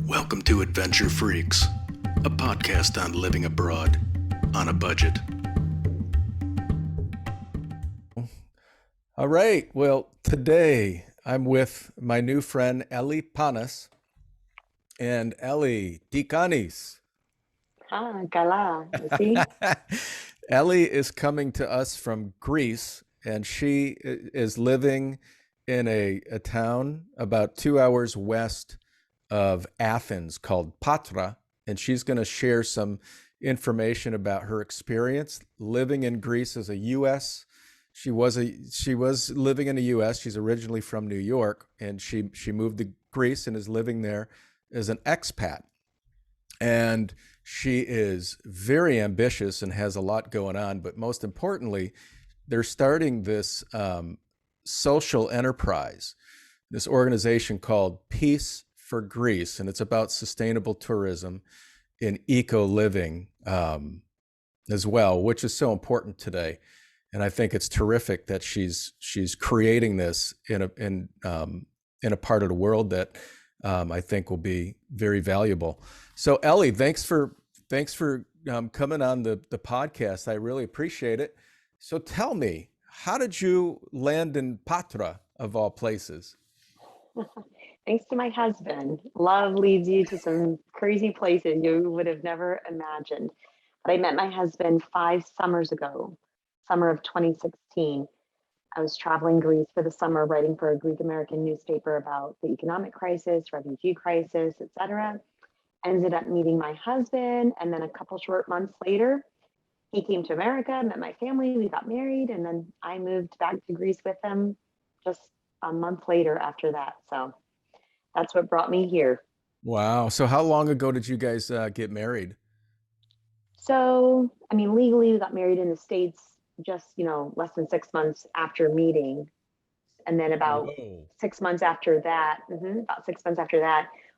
Welcome to Adventure Freaks, a podcast on living abroad on a budget. All right. Well, today I'm with my new friend Ellie Panas. And Ellie, Dikanis. Kala, see? Ellie is coming to us from Greece, and she is living in a town about 2 hours west of Athens called Patras, and she's going to share some information about her experience living in Greece as a U.S. She was living in the U.S. She's originally from New York, and she moved to Greece and is living there as an expat. And she is very ambitious and has a lot going on. But most importantly, they're starting this social enterprise, this organization called Peace for Greece. And it's about sustainable tourism and eco living as well, which is so important today. And I think it's terrific that she's creating this in a part of the world that I think will be very valuable. So Ellie, thanks for coming on the podcast. I really appreciate it. So tell me, how did you land in Patras of all places? Thanks to my husband. Love leads you to some crazy places you would have never imagined. But I met my husband 5 summers ago, summer of 2016. I was traveling Greece for the summer, writing for a Greek American newspaper about the economic crisis, refugee crisis, etc. Ended up meeting my husband, and then a couple short months later, he came to America, met my family, we got married, and then I moved back to Greece with him just a month later after that. So that's what brought me here. Wow. So how long ago did you guys get married? So, legally we got married in the States just, less than 6 months after meeting. And then about 6 months after that,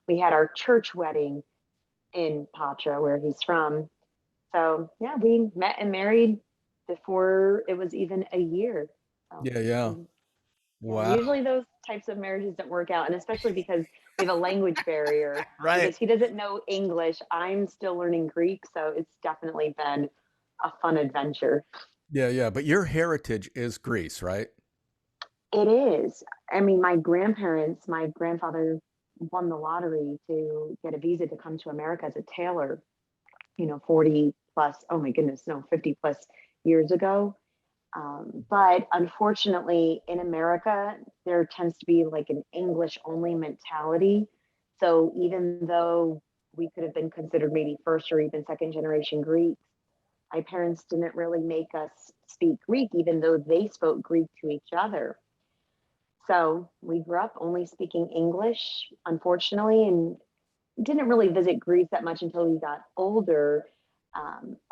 we had our church wedding in Patras, where he's from. So yeah, we met and married before it was even a year. So, Yeah. Wow. Usually those types of marriages don't work out, and especially because we have a language barrier. Right. Because he doesn't know English. I'm still learning Greek, so it's definitely been a fun adventure. Yeah. But your heritage is Greece, right? It is. My grandfather won the lottery to get a visa to come to America as a tailor, 40 plus, 50 plus years ago. But unfortunately, in America, there tends to be like an English only mentality. So even though we could have been considered maybe first or even second generation Greeks, my parents didn't really make us speak Greek, even though they spoke Greek to each other. So we grew up only speaking English, unfortunately, and didn't really visit Greece that much until we got older.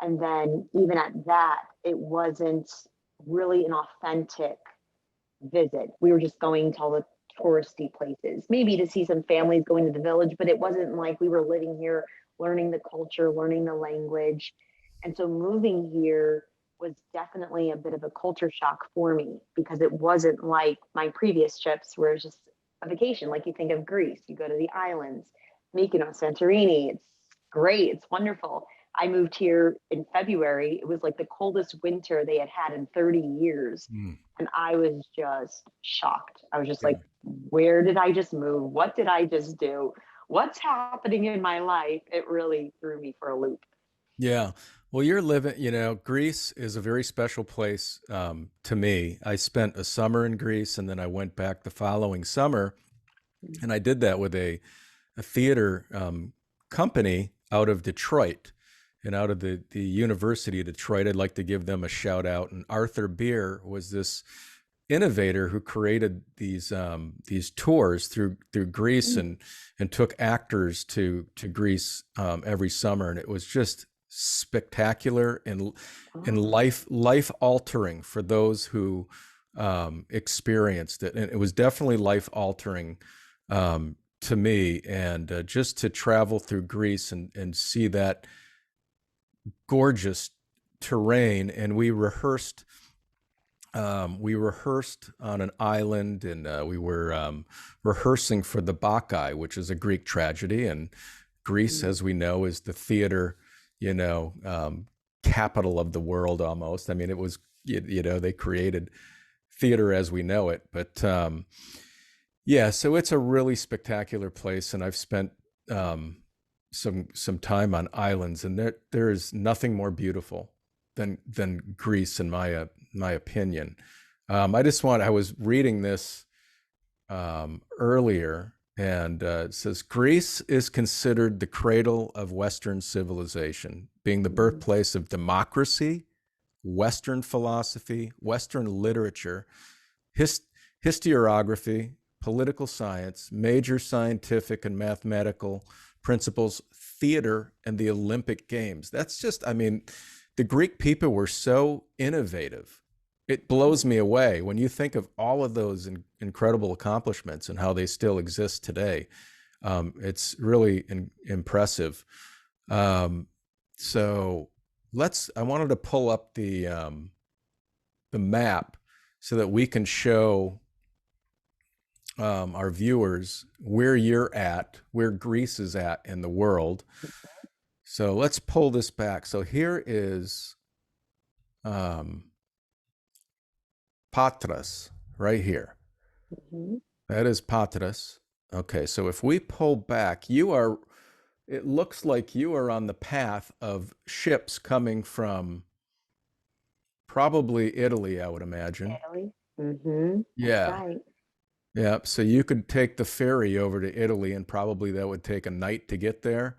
And then even at that, it wasn't really an authentic visit. We were just going to all the touristy places, maybe to see some families going to the village, but it wasn't like we were living here, learning the culture, learning the language. And so moving here was definitely a bit of a culture shock for me, because it wasn't like my previous trips where it's just a vacation. Like you think of Greece, you go to the islands, Mykonos, Santorini. It's great. It's wonderful. I moved here in February. It was like the coldest winter they had in 30 years. And I was just shocked. I was just like, where did I just move? What did I just do? What's happening in my life? It really threw me for a loop. Yeah. Well, you're living, Greece is a very special place to me. I spent a summer in Greece, and then I went back the following summer, and I did that with a theater company out of Detroit. And out of the University of Detroit, I'd like to give them a shout out. And Arthur Beer was this innovator who created these tours through Greece and took actors to Greece every summer, and it was just spectacular and life altering for those who experienced it. And it was definitely life altering to me, and just to travel through Greece and see that gorgeous terrain. And we rehearsed We rehearsed on an island, and we were rehearsing for the Bacchae, which is a Greek tragedy. And Greece, Mm. as we know, is the theater, capital of the world almost. I mean, it was, they created theater as we know it. But yeah, so it's a really spectacular place, and I've spent some time on islands, and there is nothing more beautiful than Greece, in my opinion. I was reading this earlier, and it says Greece is considered the cradle of Western civilization, being the Mhm. birthplace of democracy, Western philosophy, Western literature, his, historiography, political science, major scientific and mathematical principles, theater, and the Olympic Games. That's just, I mean, the Greek people were so innovative. It blows me away when you think of all of those incredible accomplishments and how they still exist today. It's really impressive. Um, so I wanted to pull up the map so that we can show our viewers where you're at, where Greece is at in the world. So let's pull this back. So here is um, Patras right here. Mhm. That is Patras. Okay, so if we pull back, it looks like you are on the path of ships coming from probably Italy, I would imagine. Italy. That's Yeah. right. Yeah. So you could take the ferry over to Italy, and probably that would take a night to get there.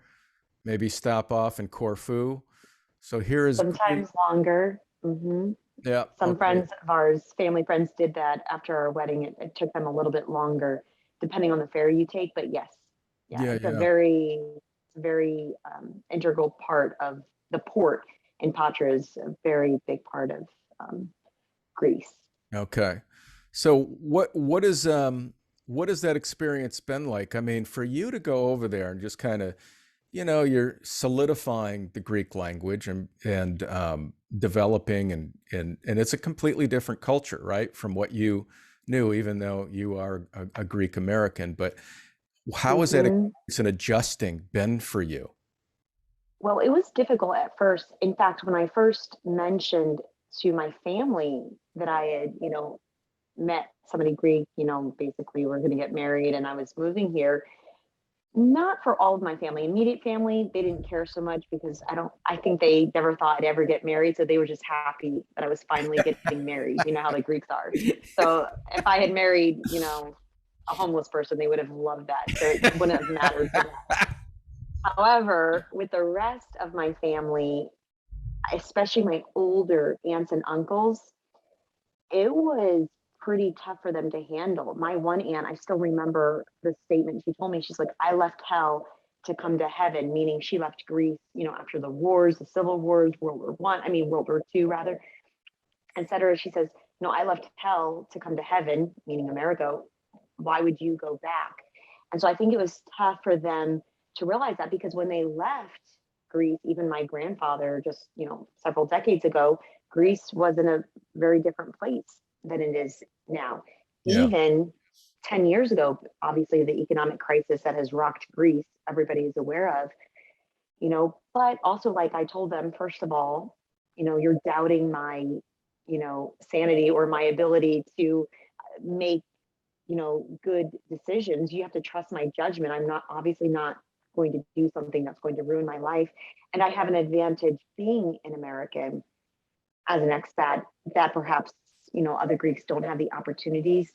Maybe stop off in Corfu. So here is Greece. Sometimes longer. Yeah. Some Okay. friends of ours, family friends, did that after our wedding. It took them a little bit longer, depending on the ferry you take. But yes, yeah, Yeah. it's a Yeah. very integral part of the port in Patras, a very big part of um, Greece. Okay. So what has that experience been like? I mean, for you to go over there and just kind of, you're solidifying the Greek language and developing and it's a completely different culture, right? From what you knew, even though you are a Greek American. But how has that hmm experience and adjusting been for you? Well, it was difficult at first. In fact, when I first mentioned to my family that I had, met somebody Greek, basically we're going to get married and I was moving here, not for all of my family, immediate family, they didn't care so much because I think they never thought I'd ever get married. So they were just happy that I was finally getting married. You know how the Greeks are. So if I had married, a homeless person, they would have loved that. So it wouldn't have mattered to them. However, with the rest of my family, especially my older aunts and uncles, it was pretty tough for them to handle. My one aunt, I still remember the statement she told me. She's like, I left hell to come to heaven, meaning she left Greece, after the wars, the civil wars, World War II rather, etc. She says, no, I left hell to come to heaven, meaning America. Why would you go back? And so I think it was tough for them to realize that because when they left Greece, even my grandfather, just, several decades ago, Greece was in a very different place than it is now. Yeah. Even 10 years ago, obviously the economic crisis that has rocked Greece, everybody is aware of, but also like I told them, first of all, you're doubting my, sanity or my ability to make, good decisions. You have to trust my judgment. I'm not obviously not going to do something that's going to ruin my life. And I have an advantage being an American as an expat that perhaps, other Greeks don't have the opportunities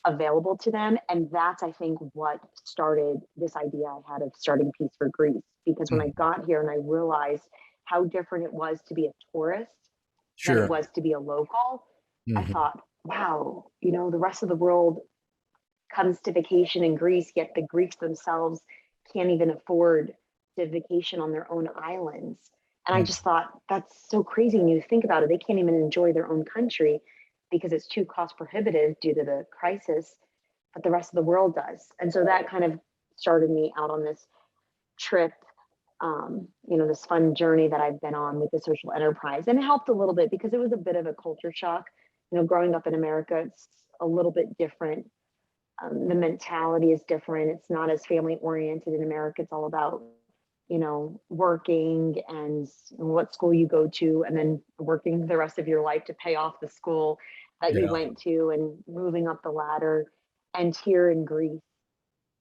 available to them. And that's, I think, what started this idea I had of starting Peace for Greece. Because when I Mm. got here and I realized how different it was to be a tourist than it Sure. was to be a local, I Hmm. thought, wow, the rest of the world comes to vacation in Greece, yet the Greeks themselves can't even afford to vacation on their own islands. And I just thought, that's so crazy when you think about it. They can't even enjoy their own country because it's too cost prohibitive due to the crisis, but the rest of the world does. And so that kind of started me out on this trip, this fun journey that I've been on with the social enterprise. And it helped a little bit because it was a bit of a culture shock growing up in America, it's a little bit different. The mentality is different. It's not as family oriented in America. It's all about, working and what school you go to, and then working the rest of your life to pay off the school that you Yeah. went to and moving up the ladder. And here in Greece,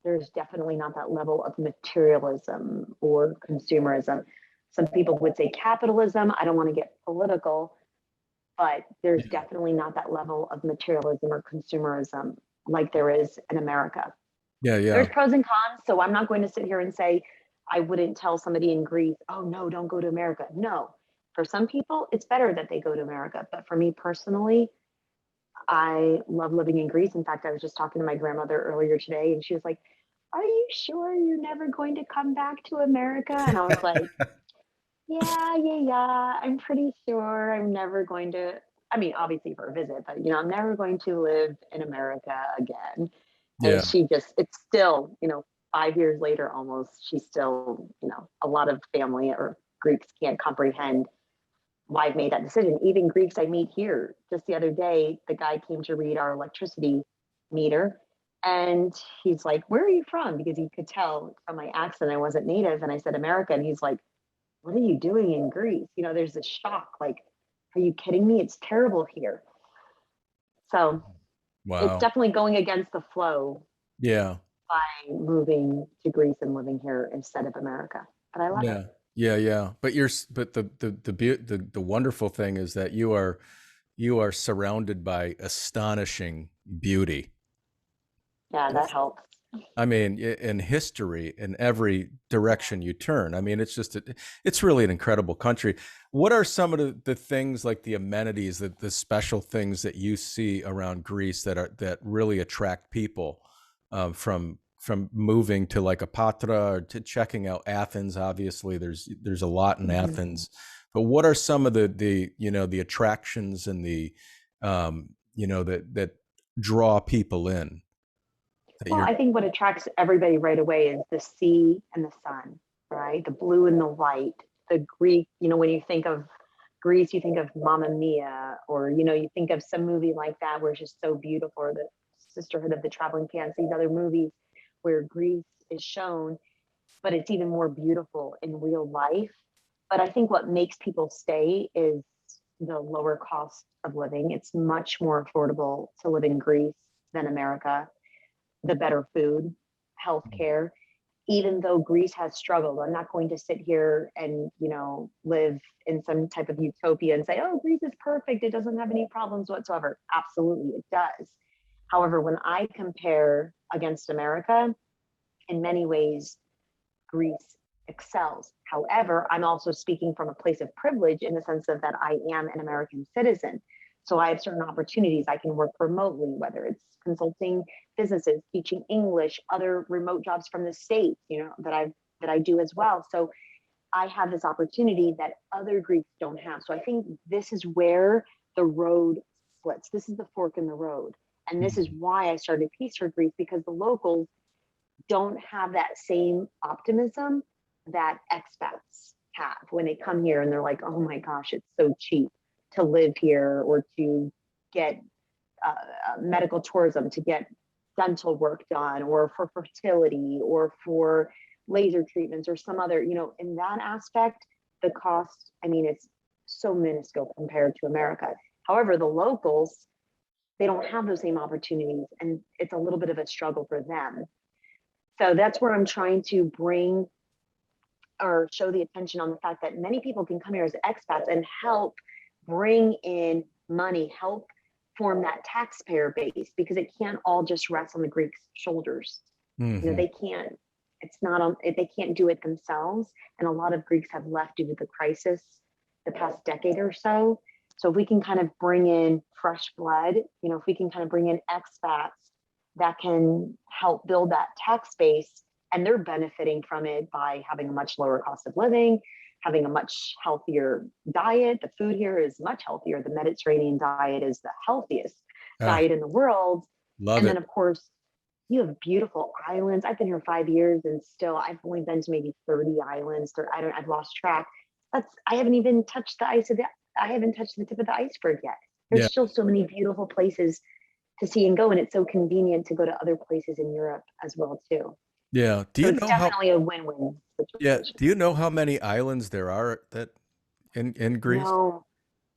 there's definitely not that level of materialism or consumerism. Some people would say capitalism. I don't want to get political, but there's Yeah. definitely not that level of materialism or consumerism like there is in America. Yeah. There's Yeah. pros and cons. So I'm not going to sit here and say I wouldn't tell somebody in Greece, oh no, don't go to America. No, for some people, it's better that they go to America. But for me personally, I love living in Greece. In fact, I was just talking to my grandmother earlier today, and she was like, are you sure you're never going to come back to America? And I was like, yeah. I'm pretty sure I'm never going to. I mean, obviously for a visit, but I'm never going to live in America again. And Yeah. it's still, 5 years later almost, she's still, a lot of family or Greeks can't comprehend why I've made that decision. Even Greeks I meet here, just the other day, the guy came to read our electricity meter. And he's like, where are you from? Because he could tell from my accent I wasn't native. And I said, America. And he's like, what are you doing in Greece? There's a shock. Like, are you kidding me? It's terrible here. So it's Wow. definitely going against the flow Yeah. by moving to Greece and living here instead of America. But I love it. Yeah. Yeah. Yeah. But but the wonderful thing is that you are surrounded by astonishing beauty. Yeah, that helps. I mean, in history, in every direction you turn. I mean, it's really an incredible country. What are some of the things, like the amenities, the special things that you see around Greece that really attract people from moving to like a Patra or to checking out Athens? Obviously, there's a lot in Mm-hmm. Athens, but what are some of the attractions and that draw people in that Well, you're. I think what attracts everybody right away is the sea and the sun, right? The blue and the white. The Greek, when you think of Greece, you think of Mamma Mia, or you think of some movie like that where it's just so beautiful, or the Sisterhood of the Traveling Pants, these other movies where Greece is shown, but it's even more beautiful in real life. But I think what makes people stay is the lower cost of living. It's much more affordable to live in Greece than America. The better food, healthcare. Even though Greece has struggled, I'm not going to sit here and live in some type of utopia and say, "Oh, Greece is perfect. It doesn't have any problems whatsoever." Absolutely, it does. However, when I compare against America, in many ways, Greece excels. However, I'm also speaking from a place of privilege in the sense of that I am an American citizen. So I have certain opportunities. I can work remotely, whether it's consulting businesses, teaching English, other remote jobs from the States, that I do as well. So I have this opportunity that other Greeks don't have. So I think this is where the road splits. This is the fork in the road. And this is why I started Peace for Greece, because the locals don't have that same optimism that expats have when they come here and they're like, oh my gosh, it's so cheap to live here, or to get medical tourism, to get dental work done, or for fertility, or for laser treatments, or some other, in that aspect, the cost, I mean, it's so minuscule compared to America. However, the locals, they don't have those same opportunities, and it's a little bit of a struggle for them. So that's where I'm trying to bring or show the attention on the fact that many people can come here as expats and help bring in money, help form that taxpayer base, because it can't all just rest on the Greeks' shoulders. Mhm. They can't, it's not on, they can't do it themselves. And a lot of Greeks have left due to the crisis the past decade or so. So if we can kind of bring in fresh blood, if we can kind of bring in expats that can help build that tax base, and they're benefiting from it by having a much lower cost of living, having a much healthier diet. The food here is much healthier. The Mediterranean diet is the healthiest Ah, diet in the world. love And then, it. of course, you have beautiful islands. I've been here 5 years, and still I've only been to maybe 30 islands. I've lost track. I haven't even touched the ice of the I haven't touched the tip of the iceberg yet. There's Yeah. still so many beautiful places to see and go, and it's so convenient to go to other places in Europe as well too. Yeah. Do So you it's know how, definitely a win-win yeah, situation. do you know how many islands there are that in Greece? No,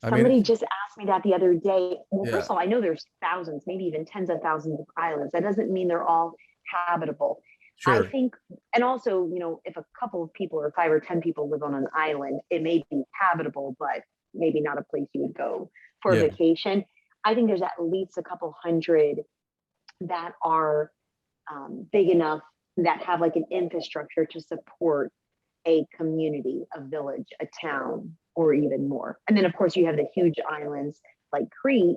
I mean, somebody just asked me that the other day. Well, first yeah, of all, I know there's thousands, maybe even tens of thousands of islands. That doesn't mean they're all habitable. I sure. think, and also, if a couple of people or 5 or 10 people live on an island, it may be habitable, but maybe not a place you would go for a Yeah. vacation. I think there's at least a couple hundred that are big enough that have like an infrastructure to support a community, a village, a town, or even more. And then, of course, you have the huge islands like Crete.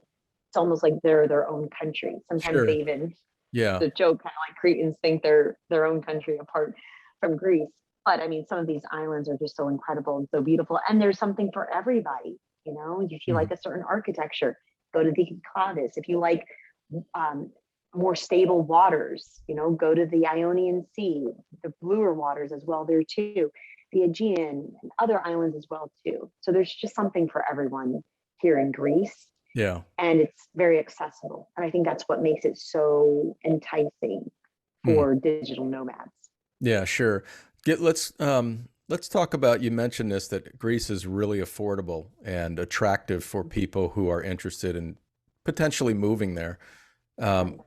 It's almost like they're their own country. Sometimes they Sure. even, Yeah. the joke, kind of like Cretans think they're their own country apart from Greece. But I mean, some of these islands are just so incredible and so beautiful. And there's something for everybody. If you like Mhm. a certain architecture, go to the Cyclades. If you like um, more stable waters, go to the Ionian Sea, the bluer waters as well there too, the Aegean, and other islands as well too. So there's just something for everyone here in Greece, Yeah. and it's very accessible. And I think that's what makes it so enticing Hmm. for digital nomads. Yeah, sure. Let's talk about, you mentioned this, that Greece is really affordable and attractive for people who are interested in potentially moving there. Right.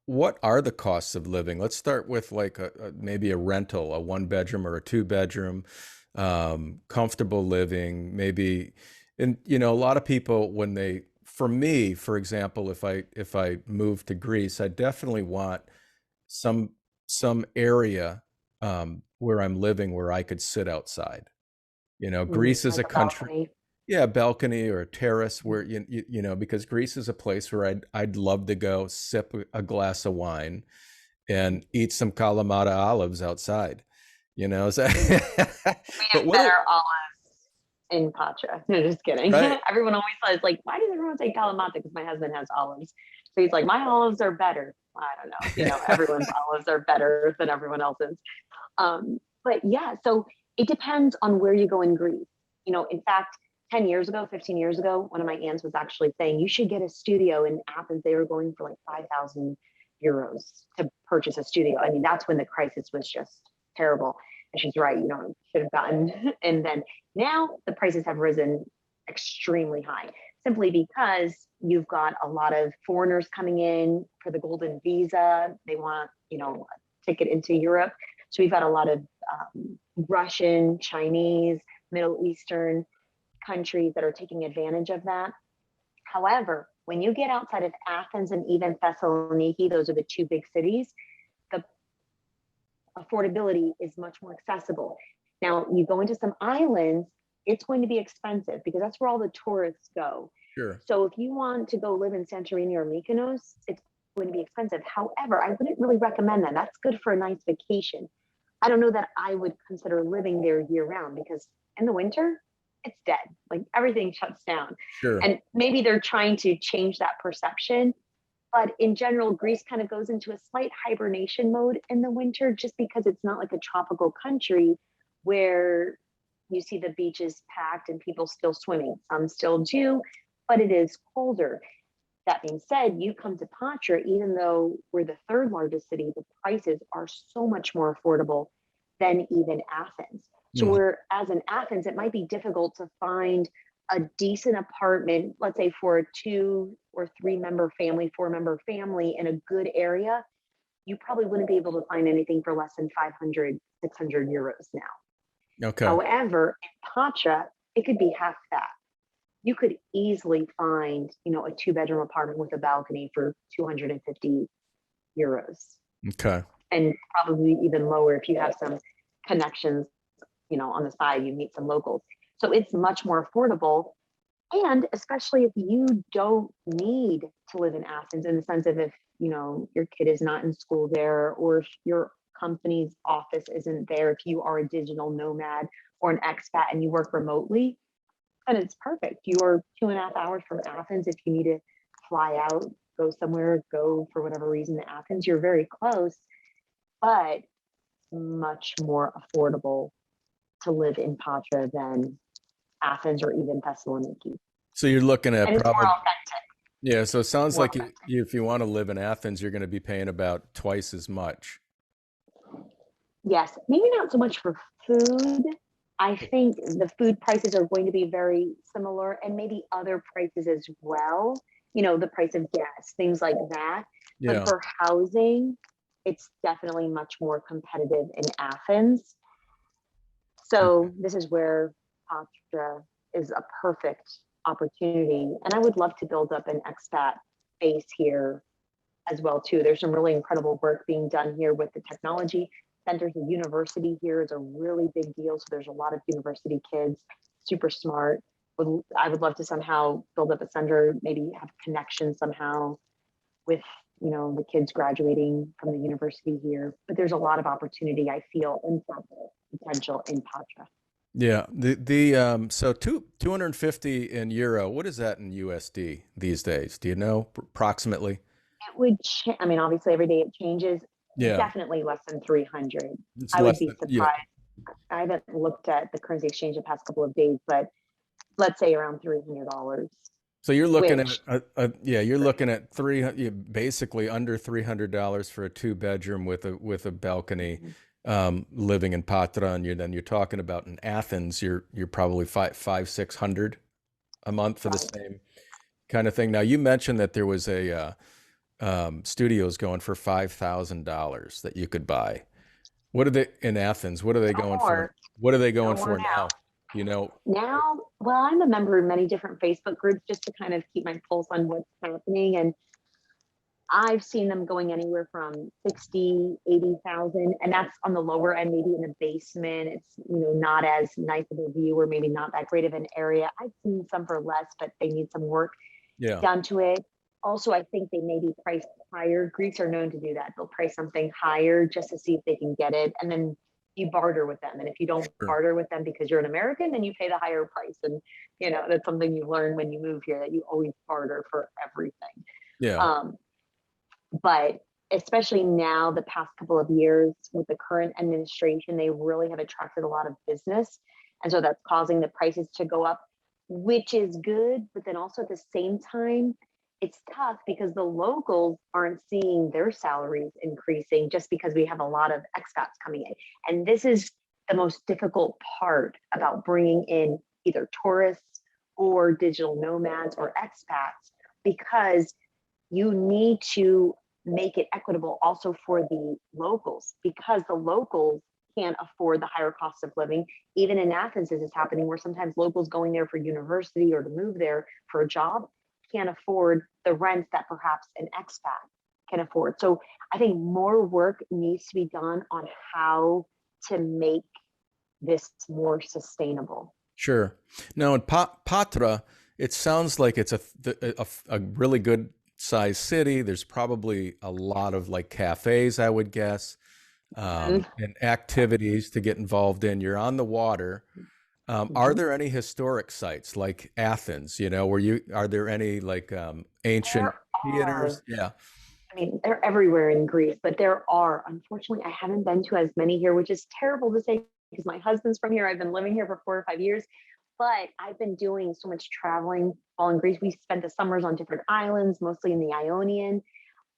What are the costs of living? Let's start with like maybe a rental, a one bedroom or a two bedroom, comfortable living, maybe. And a lot of people when for me, for example, if I move to Greece, I definitely want some some area where I'm living where I could sit outside. Greece is Like a a country, balcony. yeah, a balcony or a terrace where because Greece is a place where I'd love to go sip a glass of wine and eat some Kalamata olives outside. So, We but have better olives in Patra. No, just kidding. right, Everyone always says, like, why does everyone say Kalamata? Because my husband has olives. So he's like, my olives are better. I don't know. Everyone's olives are better than everyone else's. But yeah, so it depends on where you go in Greece. In fact, 10 years ago, 15 years ago, one of my aunts was actually saying you should get a studio in Athens. They were going for like 5,000 euros to purchase a studio. I mean, that's when the crisis was just terrible. And she's right, should have gotten. And then now the prices have risen extremely high simply because you've got a lot of foreigners coming in for the golden visa. They want, a ticket into Europe. So we've got a lot of Russian, Chinese, Middle Eastern countries that are taking advantage of that. However, when you get outside of Athens and even Thessaloniki, those are the two big cities, the affordability is much more accessible. Now, you go into some islands, it's going to be expensive because that's where all the tourists go. sure, So if you want to go live in Santorini or Mykonos, it's going to be expensive. However, I wouldn't really recommend that. That's good for a nice vacation. I don't know that I would consider living there year round because in the winter, it's dead. Like everything shuts down. sure, And maybe they're trying to change that perception. But in general, Greece kind of goes into a slight hibernation mode in the winter just because it's not like a tropical country where you see the beaches packed and people still swimming. Some still do, but it is colder. That being said, you come to Patra, even though we're the third largest city, the prices are so much more affordable than even Athens. So, mhm, whereas in Athens, it might be difficult to find a decent apartment, let's say for a 2 or 3 member family, 4 member family in a good area, you probably wouldn't be able to find anything for less than 500, 600 euros now. okay, However, in Patra, it could be half that. You could easily find, a 2 bedroom apartment with a balcony for 250 euros, okay, and probably even lower if you have some connections, on the side, you meet some locals. So it's much more affordable. And especially if you don't need to live in Athens in the sense of if, your kid is not in school there, or if your company's office isn't there, if you are a digital nomad or an expat and you work remotely, and it's perfect. You're 2.5 hours from Athens. If you need to fly out, go somewhere, go for whatever reason to Athens, you're very close, but much more affordable to live in Patra than Athens or even Thessaloniki. So you're looking at and it's more probably, authentic. yeah. So it sounds More like authentic. if you want to live in Athens, you're going to be paying about twice as much. Yes, maybe not so much for food. I think the food prices are going to be very similar and maybe other prices as well. The price of gas, things like that. But Yeah. for housing, it's definitely much more competitive in Athens. Okay. So this is where Patra is a perfect opportunity. And I would love to build up an expat base here as well too. There's some really incredible work being done here with the technology centers. The university here is a really big deal. So there's a lot of university kids, super smart. I would love to somehow build up a center, maybe have connections somehow with the kids graduating from the university here. But there's a lot of opportunity I feel and potential in Patra. Yeah. The so 250 in euro. What is that in USD these days? Do you know approximately? It would, I mean, obviously every day it changes. Yeah. Definitely less than 300. It's I would less be than, yeah. surprised. I haven't looked at the currency exchange the past couple of days, but let's say around $300, So you're looking at which yeah, you're looking at 300, basically under $300 for a two-bedroom with a balcony, living in Patra, and you're talking about in Athens, you're probably 600 a month for the right, same kind of thing. Now you mentioned that there was a studios going for $5,000 that you could buy. What are they in Athens? What are they no going for? more, What are they no going more for now? You know, now. Well, I'm a member of many different Facebook groups just to kind of keep my pulse on what's happening. And I've seen them going anywhere from 60, 80,000, and that's on the lower end, maybe in the basement. It's, not as nice of a view or maybe not that great of an area. I've seen some for less, but they need some work yeah, done to it. Also, I think they may be priced higher. Greeks are known to do that. They'll price something higher just to see if they can get it. And then you barter with them. And if you don't sure. barter with them because you're an American, then you pay the higher price. And, that's something you learn when you move here, that you always barter for everything. Yeah, Um, but especially now, the past couple of years with the current administration, they really have attracted a lot of business. And so that's causing the prices to go up, which is good. But then also at the same time, it's tough because the locals aren't seeing their salaries increasing just because we have a lot of expats coming in. And this is the most difficult part about bringing in either tourists or digital nomads or expats, because you need to make it equitable also for the locals, because the locals can't afford the higher cost of living. Even in Athens, this is happening where sometimes locals going there for university or to move there for a job can't afford the rents that perhaps an expat can afford. So I think more work needs to be done on how to make this more sustainable. sure. Now in Patra, it sounds like it's a really good sized city. There's probably a lot of like cafes, I would guess, Mhm. and activities to get involved in. You're on the water. Are Mhm. there any historic sites like Athens, where are there any like ancient There theaters? are. Yeah. I mean, they're everywhere in Greece, but there are. Unfortunately, I haven't been to as many here, which is terrible to say because my husband's from here. I've been living here for 4 or 5 years, but I've been doing so much traveling while in Greece. We spent the summers on different islands, mostly in the Ionian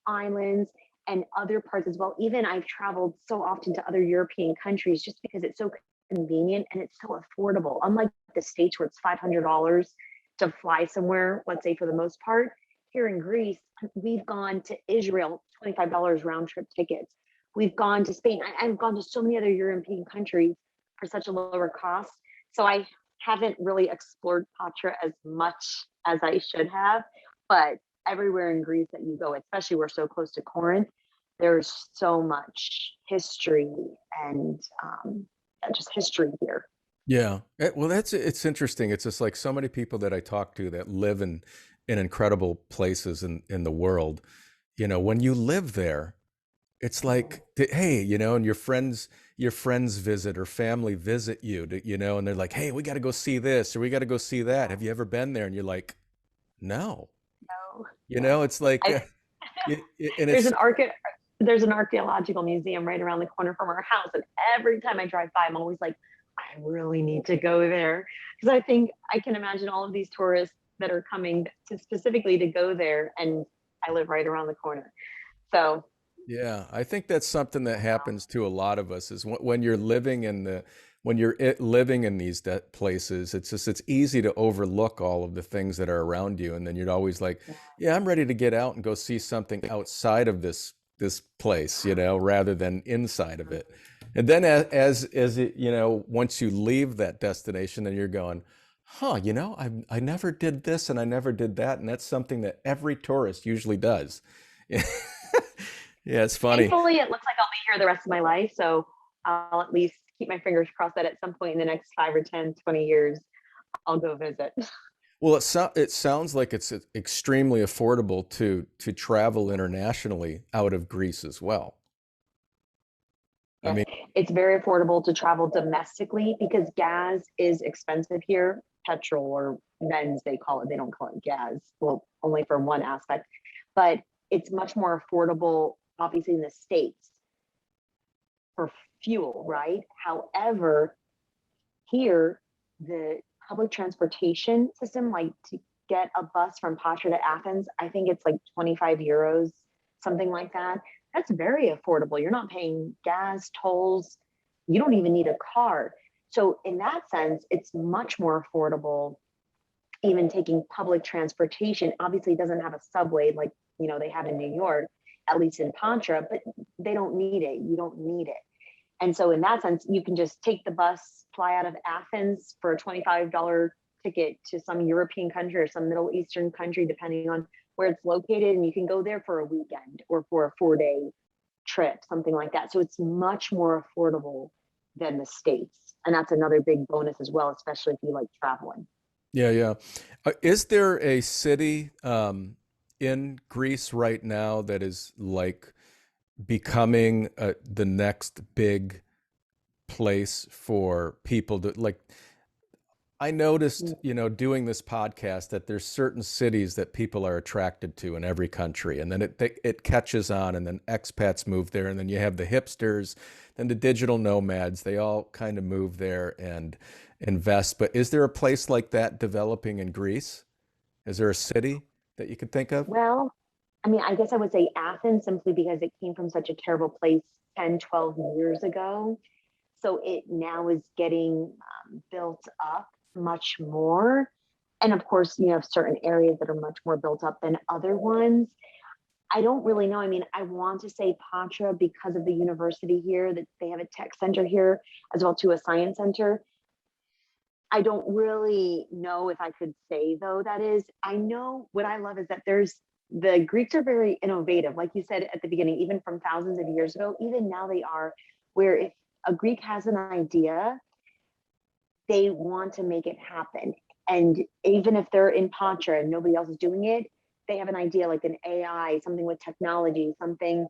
Islands and other parts as well. Even I've traveled so often to other European countries just because it's so convenient and it's so affordable. Unlike the States where it's $500 to fly somewhere, let's say for the most part, here in Greece, we've gone to Israel, $25 round trip tickets. We've gone to Spain. I've gone to so many other European countries for such a lower cost. So I haven't really explored Patra as much as I should have, but everywhere in Greece that you go, especially we're so close to Corinth, there's so much history and just history here. Yeah. Well, it's interesting. It's just like so many people that I talk to that live in incredible places in the world. When you live there, it's like, hey, and your friends visit or family visit you, and they're like, hey, we got to go see this or we got to go see that. Have you ever been there? And you're like, no. So It's like, I, and there's it's an arche- there's an archaeological museum right around the corner from our house, and every time I drive by, I'm always like, I really need to go there because I think I can imagine all of these tourists that are coming to specifically to go there, and I live right around the corner. So Yeah, I think that's something that happens to a lot of us is when you're living in living in these places, it's easy to overlook all of the things that are around you, and then you're always like, yeah, I'm ready to get out and go see something outside of this place, rather than inside of it. And then as it, once you leave that destination, then you're going, huh, I never did this and I never did that, and that's something that every tourist usually does. Yeah, it's funny. thankfully, it looks like I'll be here the rest of my life. So I'll at least keep my fingers crossed that at some point in the next 5 or 10, 20 years, I'll go visit. Well, it sounds like it's extremely affordable to travel internationally out of Greece as well. I Yes, mean, it's very affordable to travel domestically because gas is expensive here. Petrol, or Benz, they call it. They don't call it gas. Well, only for one aspect, but it's much more affordable, obviously, in the States for fuel, right? However, here, the public transportation system, like to get a bus from Patra to Athens, I think it's like 25 euros, something like that. That's very affordable. You're not paying gas, tolls. You don't even need a car. So, in that sense, it's much more affordable. Even taking public transportation, obviously, it doesn't have a subway like they have in New York, at least in Patra, but they don't need it. You don't need it. And so in that sense, you can just take the bus, fly out of Athens for a $25 ticket to some European country or some Middle Eastern country, depending on where it's located. And you can go there for a weekend or for a 4-day trip, something like that. So it's much more affordable than the States. And that's another big bonus as well, especially if you like traveling. yeah, yeah. Is there a city in Greece right now that is like becoming the next big place for people to like? I noticed, doing this podcast that there's certain cities that people are attracted to in every country, and then it catches on, and then expats move there, and then you have the hipsters, then the digital nomads. They all kind of move there and invest. But is there a place like that developing in Greece? Is there a city that you could think of? Well, I mean, I guess I would say Athens simply because it came from such a terrible place 10, 12 years ago. So it now is getting built up much more. And of course, you have certain areas that are much more built up than other ones. I don't really know. I mean, I want to say Patra because of the university here, that they have a tech center here as well to a science center. I don't really know if I could say though that is. I know what I love is that the Greeks are very innovative. Like you said at the beginning, even from thousands of years ago, even now they are, where if a Greek has an idea, they want to make it happen. And even if they're in Patra and nobody else is doing it, they have an idea like an AI, something with technology, something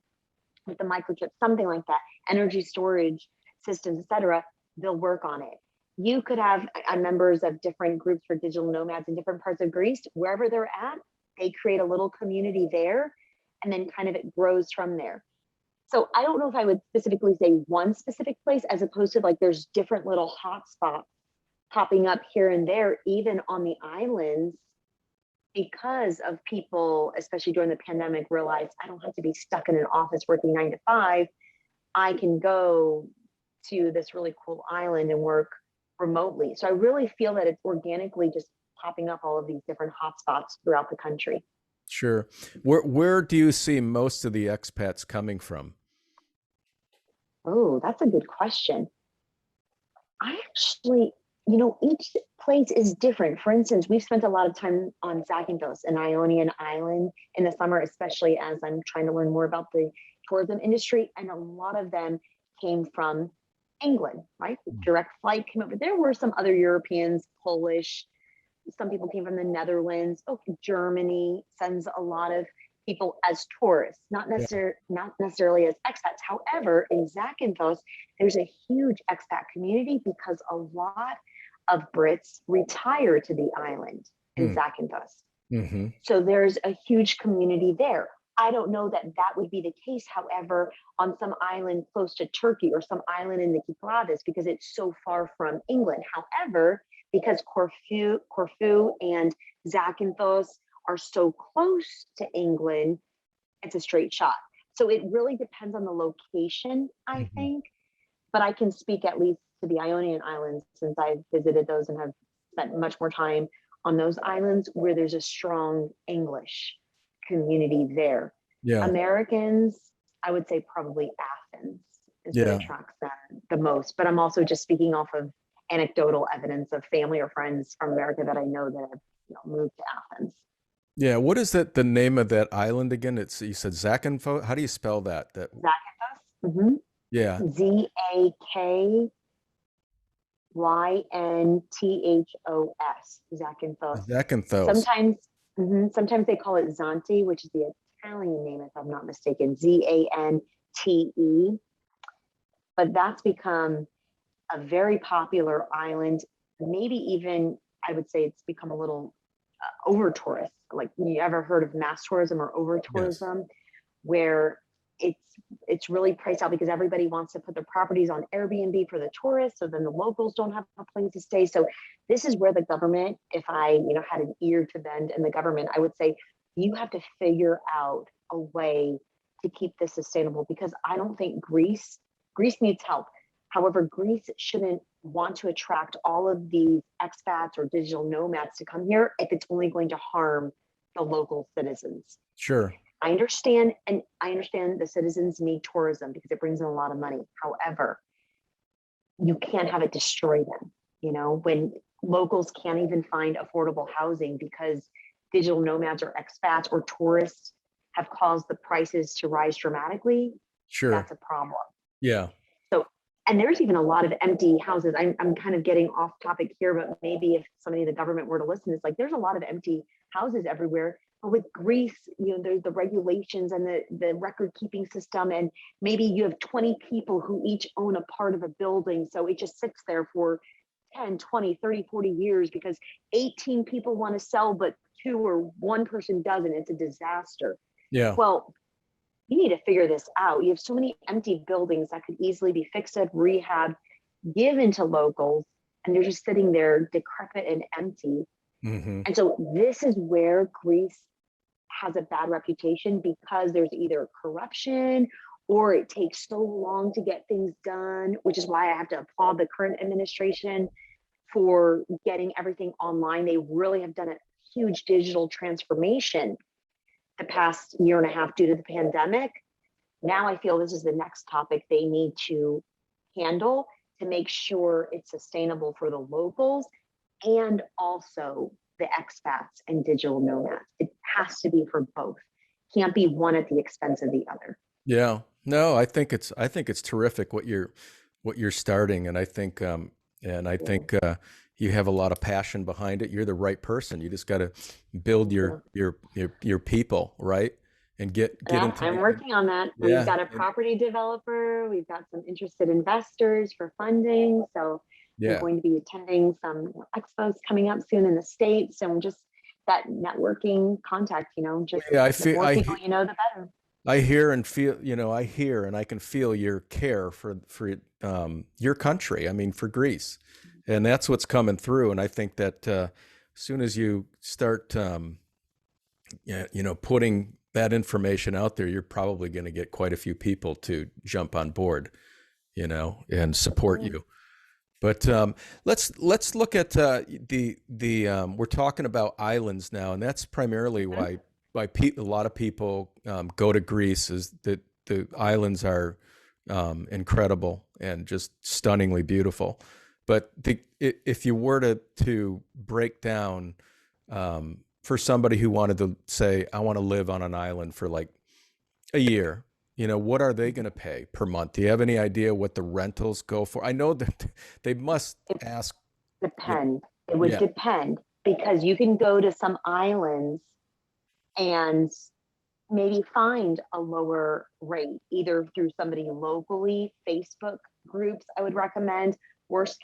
with the microchip, something like that, energy storage systems, etc. They'll work on it. You could have members of different groups for digital nomads in different parts of Greece, wherever they're at, they create a little community there, and then kind of it grows from there. So I don't know if I would specifically say one specific place as opposed to like there's different little hotspots popping up here and there, even on the islands, because of people, especially during the pandemic, realized I don't have to be stuck in an office working 9 to 5. I can go to this really cool island and work remotely. So I really feel that it's organically just popping up all of these different hotspots throughout the country. Sure. Where do you see most of the expats coming from? Oh, that's a good question. I actually, each place is different. For instance, we've spent a lot of time on Zakynthos, an Ionian island, in the summer, especially as I'm trying to learn more about the tourism industry. And a lot of them came from England, right? Direct flight came over. There were some other Europeans, Polish, some people came from the Netherlands. Oh, Germany sends a lot of people as tourists, not necessarily as expats. However, in Zakynthos, there's a huge expat community because a lot of Brits retire to the island in Zakynthos. Mm-hmm. So there's a huge community there. I don't know that that would be the case, however, on some island close to Turkey or some island in the Cyclades because it's so far from England. However, because Corfu and Zakynthos are so close to England, it's a straight shot. So it really depends on the location, I think. But I can speak at least to the Ionian Islands, since I've visited those and have spent much more time on those islands where there's a strong English community there. Yeah. Americans, I would say probably Athens is what Yeah. attracts them the most. But I'm also just speaking off of anecdotal evidence of family or friends from America that I know that have moved to Athens. Yeah. What is that? The name of that island again? You said Zakynthos. How do you spell that? Zakynthos. Yeah. Zakynthoos. Zakynthos. Zakynthos. Sometimes they call it Zante, which is the Italian name, if I'm not mistaken. Zante. But that's become a very popular island. Maybe even, I would say it's become a little over tourist. Like, you ever heard of mass tourism or over tourism? Yes. Where it's really priced out because everybody wants to put their properties on Airbnb for the tourists, so then the locals don't have a place to stay. So this is where the government, if I had an ear to bend in the government, I would say you have to figure out a way to keep this sustainable, because I don't think Greece needs help. However, Greece shouldn't want to attract all of these expats or digital nomads to come here if it's only going to harm the local citizens. Sure. I understand the citizens need tourism because it brings in a lot of money. However, you can't have it destroy them. When locals can't even find affordable housing because digital nomads or expats or tourists have caused the prices to rise dramatically. Sure. That's a problem. Yeah. So, and there's even a lot of empty houses. I'm kind of getting off topic here, but maybe if somebody in the government were to listen, it's like there's a lot of empty houses everywhere. But with Greece, there's the regulations and the record keeping system, and maybe you have 20 people who each own a part of a building. So it just sits there for 10, 20, 30, 40 years because 18 people want to sell, but 2 or 1 person doesn't. It's a disaster. Yeah. Well, you need to figure this out. You have so many empty buildings that could easily be fixed up, rehab, given to locals, and they're just sitting there decrepit and empty. And so this is where Greece has a bad reputation, because there's either corruption or it takes so long to get things done, which is why I have to applaud the current administration for getting everything online. They really have done a huge digital transformation the past year and a half due to the pandemic. Now I feel this is the next topic they need to handle to make sure it's sustainable for the locals and also the expats and digital nomads. It has to be for both. Can't be one at the expense of the other. Yeah. No, I think it's terrific what you're starting, and I think you have a lot of passion behind it. You're the right person. You just got to build your people, right? And get into. I'm working on that. Yeah. We've got a property developer. We've got some interested investors for funding. So I'm going to be attending some expos coming up soon in the States. And just that networking contact, just the more people you know, the better. I hear and feel, and I can feel your care for your country. I mean, for Greece, and that's what's coming through. And I think that as soon as you start, putting that information out there, you're probably going to get quite a few people to jump on board, and support you. But let's look at we're talking about islands now, and that's primarily why a lot of people go to Greece, is that the islands are incredible and just stunningly beautiful. But if you were to break down for somebody who wanted to say, I want to live on an island for like a year, what are they going to pay per month? Do you have any idea what the rentals go for? I know that they must ask. Depend. It would depend, because you can go to some islands and maybe find a lower rate, either through somebody locally, Facebook groups, I would recommend. Worst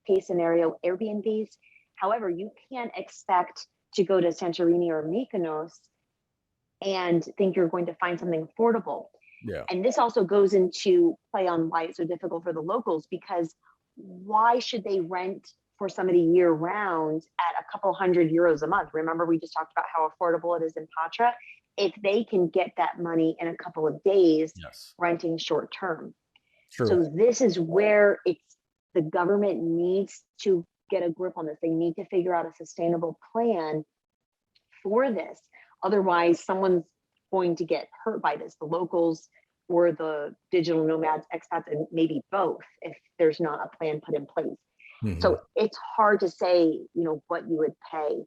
case scenario, Airbnbs. However, you can't expect to go to Santorini or Mykonos and think you're going to find something affordable. Yeah. And this also goes into play on why it's so difficult for the locals, because why should they rent for somebody year round at a couple €100 a month. Remember, we just talked about how affordable it is in Patra. If they can get that money in a couple of days, Yes. renting short term. True. So this is where the government needs to get a grip on this. They need to figure out a sustainable plan for this. Otherwise, someone's going to get hurt by this, the locals or the digital nomads, expats, and maybe both, if there's not a plan put in place. So it's hard to say, what you would pay.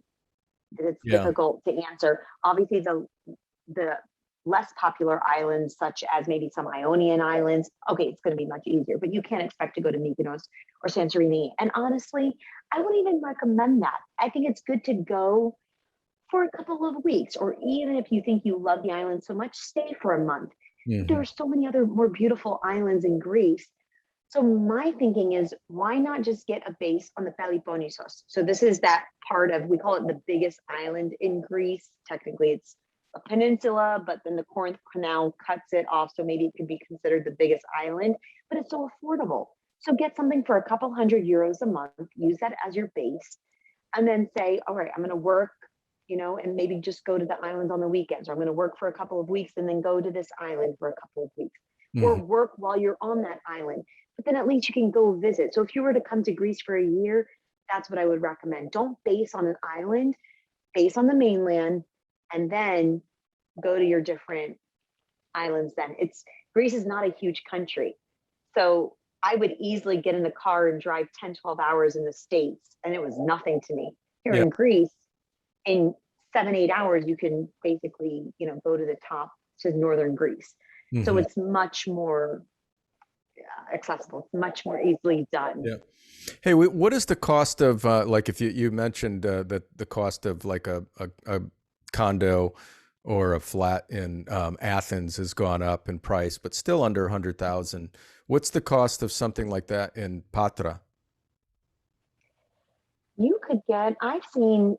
It's difficult to answer. Obviously, the less popular islands, such as maybe some Ionian islands, okay, it's going to be much easier, but you can't expect to go to Mykonos or Santorini. And honestly, I wouldn't even recommend that. I think it's good to go for a couple of weeks, or even if you think you love the island so much, stay for a month. There are so many other more beautiful islands in Greece. So my thinking is, why not just get a base on the Peloponnesos? So this is that part of, we call it the biggest island in Greece. Technically, it's a peninsula, but then the Corinth Canal cuts it off. So maybe it could be considered the biggest island, but it's so affordable. So get something for a couple €100 a month, use that as your base, and then say, all right, I'm going to work, and maybe just go to the islands on the weekends, or I'm going to work for a couple of weeks and then go to this island for a couple of weeks, or work while you're on that island. But then at least you can go visit. So if you were to come to Greece for a year, that's what I would recommend. Don't base on an island, base on the mainland, and then go to your different islands then. Greece is not a huge country. So I would easily get in a car and drive 10, 12 hours in the States, and it was nothing to me. Here in Greece, in 7, 8 hours, you can basically, go to the top to northern Greece. So it's much more accessible. It's much more easily done. Yeah. Hey, what is the cost of like, if you mentioned that the cost of like a condo or a flat in Athens has gone up in price, but still under 100,000. What's the cost of something like that in Patra? You could get, I've seen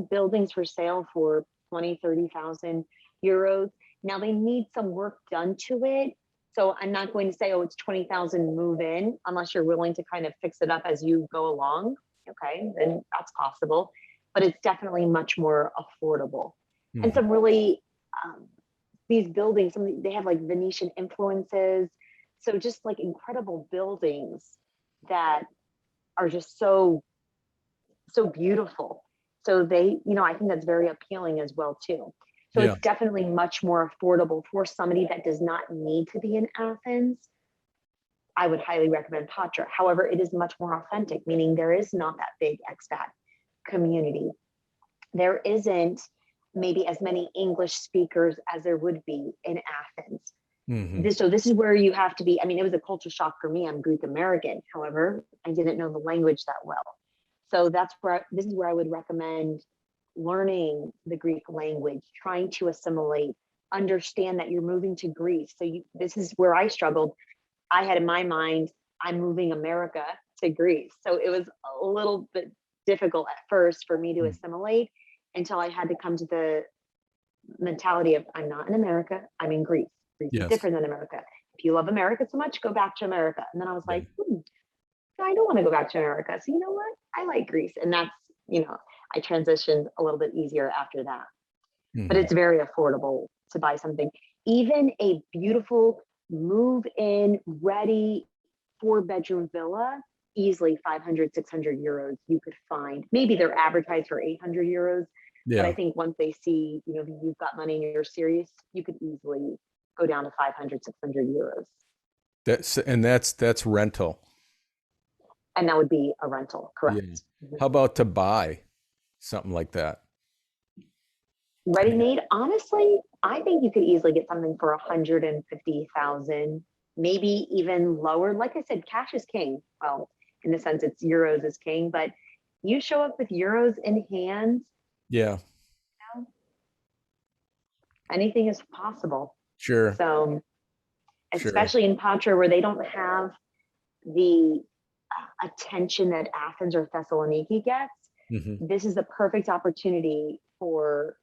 buildings for sale for 20, 30,000 euros. Now they need some work done to it. So I'm not going to say, oh, it's 20,000 move in, unless you're willing to kind of fix it up as you go along. Okay, then that's possible. But it's definitely much more affordable. And some really, these buildings, they have like Venetian influences. So just like incredible buildings that are just so beautiful. So I think that's very appealing as well too. So it's definitely much more affordable for somebody that does not need to be in Athens. I would highly recommend Patra. However, it is much more authentic, meaning there is not that big expat community. There isn't maybe as many English speakers as there would be in Athens. So this is where you have to be. I mean, it was a culture shock for me. I'm Greek American. However, I didn't know the language that well. So this is where I would recommend learning the Greek language, trying to assimilate, understand that you're moving to Greece. So this is where I struggled. I had in my mind, I'm moving America to Greece. So it was a little bit difficult at first for me to assimilate until I had to come to the mentality of, I'm not in America, I'm in Greece. Greece is different than America. If you love America so much, go back to America. And then I was like, I don't want to go back to America. So you know what? I like Greece. And that's, I transitioned a little bit easier after that. But it's very affordable to buy something. Even a beautiful move-in, ready 4-bedroom villa, easily 500, 600 euros you could find. Maybe they're advertised for 800 euros. But I think once they see, you've got money and you're serious, you could easily go down to 500, 600 euros. That's rental. And that would be a rental, correct? How about to buy something like that? Ready-made, honestly, I think you could easily get something for 150,000, maybe even lower. Like I said, cash is king. Well, in the sense it's euros is king, but you show up with euros in hand. Yeah. Anything is possible. Sure. So, especially in Patra, where they don't have the attention that Athens or Thessaloniki gets, this is the perfect opportunity for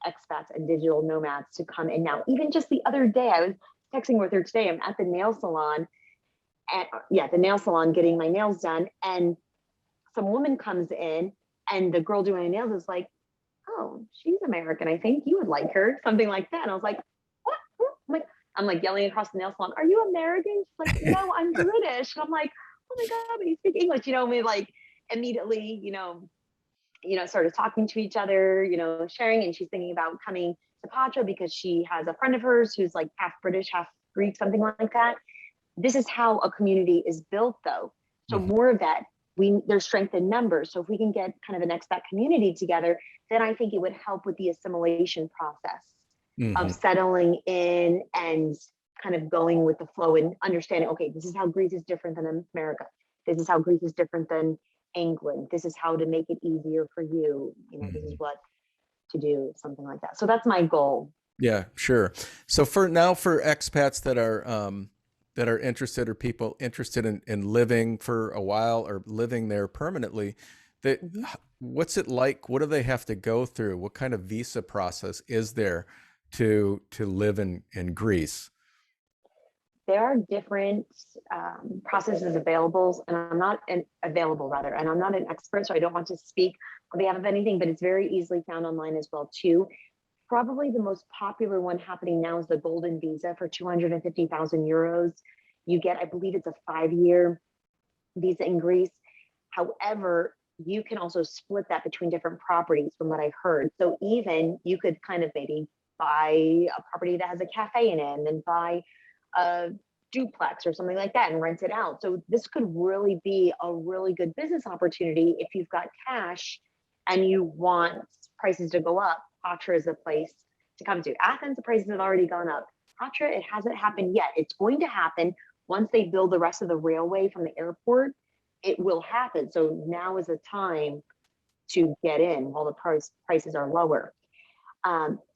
expats and digital nomads to come in now. Even just the other day, I was texting with her today, I'm at the nail salon, and yeah, the nail salon getting my nails done. And some woman comes in, and the girl doing my nails is like, "Oh, she's American. I think you would like her." Something like that. And I was like, "What?" I'm like yelling across the nail salon, "Are you American?" She's like, "No, I'm British." And I'm like, "Oh my God, but you speak English." We like immediately, started talking to each other, sharing. And she's thinking about coming to Patra because she has a friend of hers who's like half British, half Greek, something like that. This is how a community is built, though. So more of that, there's strength in numbers. So if we can get kind of an expat community together, then I think it would help with the assimilation process of settling in and kind of going with the flow and understanding, okay, this is how Greece is different than America. This is how Greece is different than England. This is how to make it easier for you. This is what to do, something like that. So that's my goal. Yeah, sure. So for expats that are interested, or people interested in living for a while or living there permanently, that what's it like? What do they have to go through? What kind of visa process is there to live in Greece? There are different processes available, and I'm not an expert, so I don't want to speak on behalf of anything, but it's very easily found online as well too. Probably the most popular one happening now is the golden visa for 250,000 euros. You get, I believe it's a 5-year visa in Greece. However, you can also split that between different properties from what I've heard. So even you could kind of maybe buy a property that has a cafe in it, and then buy a duplex or something like that and rent it out. So this could really be a really good business opportunity if you've got cash and you want prices to go up. Patra is a place to come to. Athens, the prices have already gone up. Patra, it hasn't happened yet. It's going to happen once they build the rest of the railway from the airport. It will happen. So now is the time to get in while the prices are lower.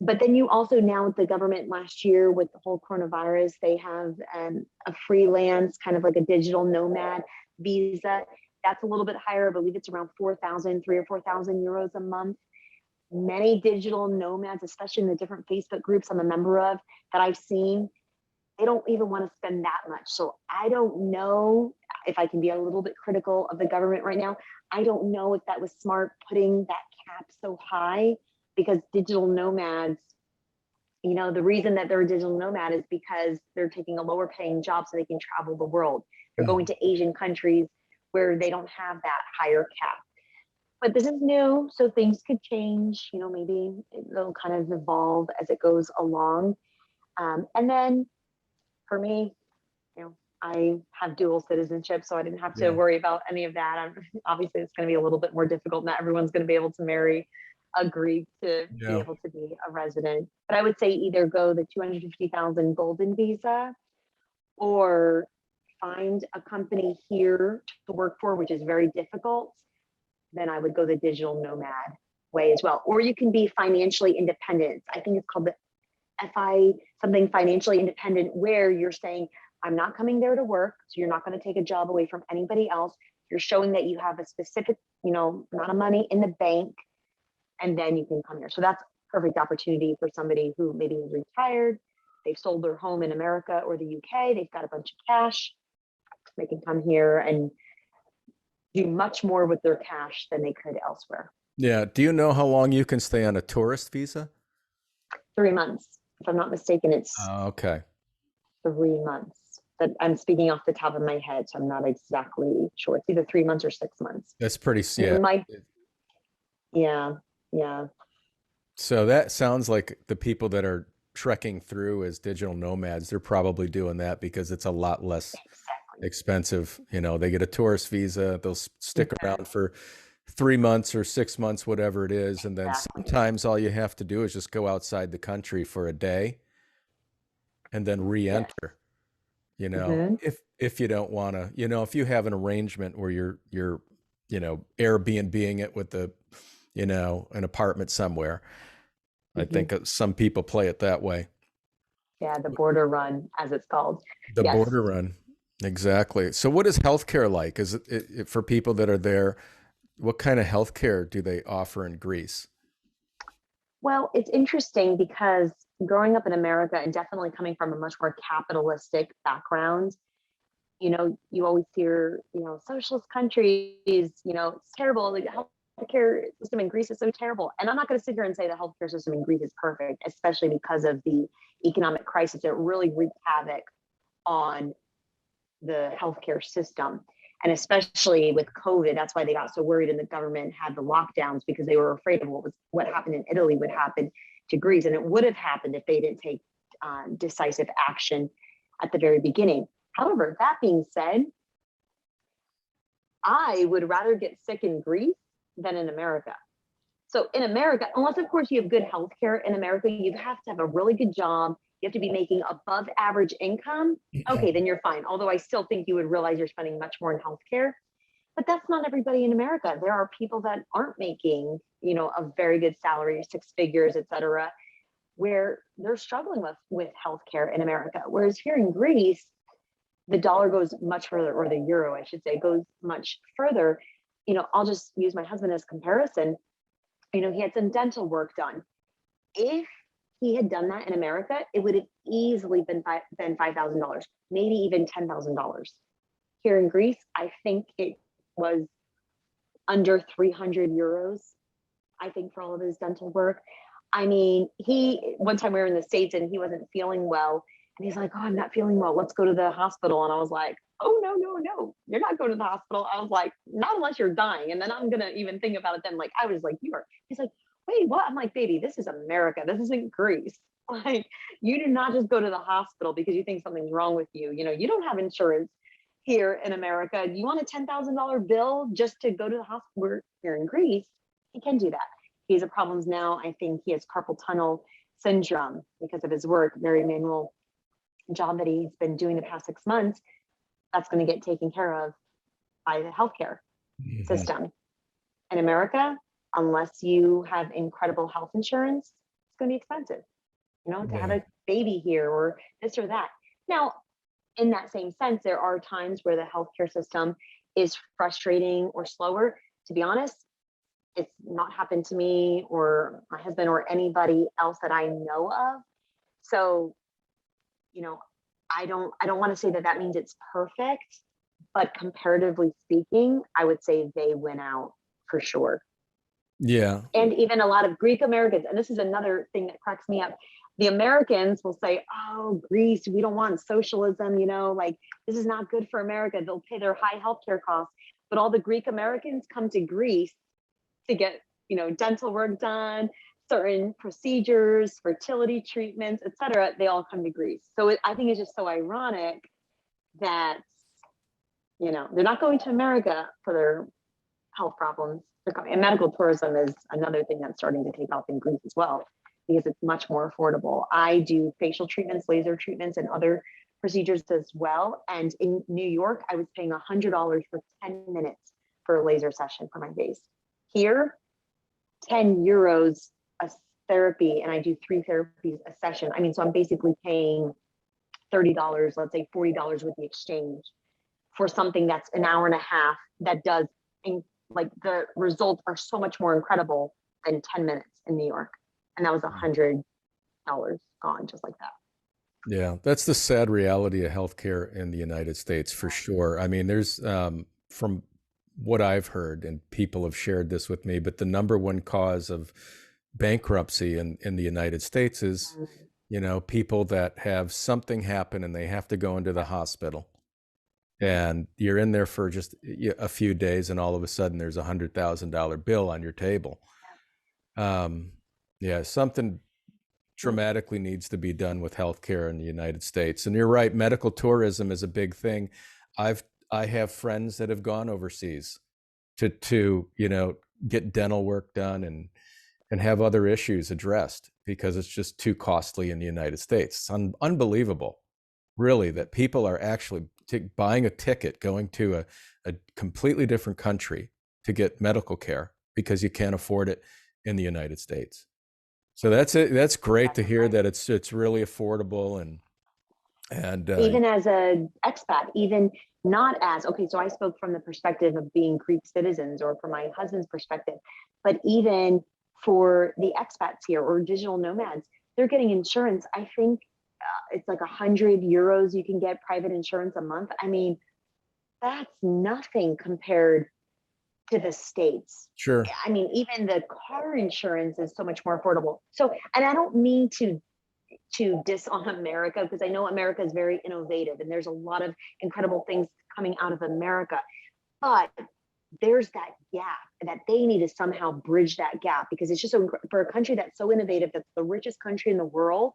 But then you also, now with the government last year with the whole coronavirus, they have a freelance, kind of like a digital nomad visa. That's a little bit higher. I believe it's around 3,000 or 4,000 euros a month. Many digital nomads, especially in the different Facebook groups I'm a member of that I've seen, they don't even want to spend that much. So I don't know if I can be a little bit critical of the government right now. I don't know if that was smart putting that cap so high, because digital nomads, the reason that they're a digital nomad is because they're taking a lower paying job so they can travel the world. They're going to Asian countries where they don't have that higher cap. But this is new, so things could change. Maybe they'll kind of evolve as it goes along. And then for me, I have dual citizenship, so I didn't have to worry about any of that. Obviously, it's going to be a little bit more difficult. Not everyone's going to be able to marry a Greek to be able to be a resident. But I would say either go the 250,000 golden visa, or find a company here to work for, which is very difficult. Then I would go the digital nomad way as well. Or you can be financially independent. I think it's called the something financially independent, where you're saying, I'm not coming there to work. So you're not going to take a job away from anybody else. You're showing that you have a specific, amount of money in the bank, and then you can come here. So that's a perfect opportunity for somebody who maybe is retired. They've sold their home in America or the UK. They've got a bunch of cash. They can come here and do much more with their cash than they could elsewhere. Yeah. Do you know how long you can stay on a tourist visa? 3 months. If I'm not mistaken, it's okay. 3 months. But I'm speaking off the top of my head, so I'm not exactly sure. It's either 3 months or 6 months. That's pretty, Yeah. So that sounds like the people that are trekking through as digital nomads, they're probably doing that because it's a lot less expensive. They get a tourist visa, they'll stick around for 3 months or 6 months, whatever it is. And then sometimes all you have to do is just go outside the country for a day and then re-enter, if you don't want to, if you have an arrangement where you're Airbnb-ing it with an apartment somewhere. I think some people play it that way. Yeah, the border run, as it's called. The border run. Exactly. So what is healthcare like? Is it for people that are there? What kind of healthcare do they offer in Greece? Well, it's interesting because growing up in America and definitely coming from a much more capitalistic background, you always hear, socialist countries, it's terrible. Like, the healthcare system in Greece is so terrible. And I'm not going to sit here and say the healthcare system in Greece is perfect, especially because of the economic crisis. It really wreaked havoc on the healthcare system. And especially with COVID, that's why they got so worried, and the government had the lockdowns, because they were afraid of what happened in Italy would happen to Greece. And it would have happened if they didn't take decisive action at the very beginning. However, that being said, I would rather get sick in Greece than in America. So in America, unless of course you have good healthcare in America, you have to have a really good job. You have to be making above average income. Okay, then you're fine. Although I still think you would realize you're spending much more in healthcare. But that's not everybody in America. There are people that aren't making, a very good salary, six figures, et cetera, where they're struggling with healthcare in America. Whereas here in Greece, the dollar goes much further, or the euro, I should say, goes much further. I'll just use my husband as comparison. He had some dental work done. If he had done that in America, it would have easily been $5,000, maybe even $10,000. Here in Greece, I think it was under 300 euros, I think, for all of his dental work. I mean, one time we were in the States and he wasn't feeling well. And he's like, oh, I'm not feeling well. Let's go to the hospital. And I was like, oh, no, you're not going to the hospital. I was like, not unless you're dying. And then I'm going to even think about it then. Like, I was like, you are. He's like, wait, what? I'm like, baby, this is America. This isn't Greece. Like, you do not just go to the hospital because you think something's wrong with you. You don't have insurance here in America. You want a $10,000 bill just to go to the hospital? We're here in Greece. He can do that. He has problems now. I think he has carpal tunnel syndrome because of his work, very manual job that he's been doing the past 6 months. That's going to get taken care of by the healthcare system. In America, unless you have incredible health insurance, it's going to be expensive, to have a baby here or this or that. Now, in that same sense, there are times where the healthcare system is frustrating or slower. To be honest, it's not happened to me or my husband or anybody else that I know of. So, I don't want to say that means it's perfect, but comparatively speaking, I would say they win out for sure. Yeah. And even a lot of Greek Americans, and this is another thing that cracks me up. The Americans will say, oh, Greece, we don't want socialism, like this is not good for America. They'll pay their high healthcare costs. But all the Greek Americans come to Greece to get, dental work done, certain procedures, fertility treatments, et cetera. They all come to Greece. So I think it's just so ironic that, they're not going to America for their health problems. And medical tourism is another thing that's starting to take off in Greece as well, because it's much more affordable. I do facial treatments, laser treatments, and other procedures as well. And in New York, I was paying $100 for 10 minutes for a laser session for my face. Here, 10 euros a therapy, and I do 3 therapies a session. I mean, so I'm basically paying $30, let's say $40 with the exchange for something that's an hour and a half that does, like, the results are so much more incredible than 10 minutes in New York. And that was $100 gone just like that. Yeah, that's the sad reality of healthcare in the United States, for sure. I mean, there's from what I've heard, and people have shared this with me, but the number one cause of bankruptcy in the United States is, people that have something happen and they have to go into the hospital, and you're in there for just a few days, and all of a sudden there's $100,000 bill on your table. Something dramatically needs to be done with healthcare in the United States. And you're right, medical tourism is a big thing. I have friends that have gone overseas to get dental work done and have other issues addressed because it's just too costly in the United States. It's unbelievable, really, that people are actually buying a ticket, going to a completely different country to get medical care because you can't afford it in the United States. So that's it. That's great to hear that it's really affordable and even as an expat, even not as, okay, so I spoke from the perspective of being Greek citizens, or from my husband's perspective, but even for the expats here or digital nomads, they're getting insurance. I think it's like 100 euros you can get private insurance a month. I mean, that's nothing compared to the States. Sure. I mean, even the car insurance is so much more affordable. So, and I don't mean to diss on America, because I know America is very innovative and there's a lot of incredible things coming out of America. But there's that gap that they need to somehow bridge that gap, because it's just so, for a country that's so innovative, that's the richest country in the world,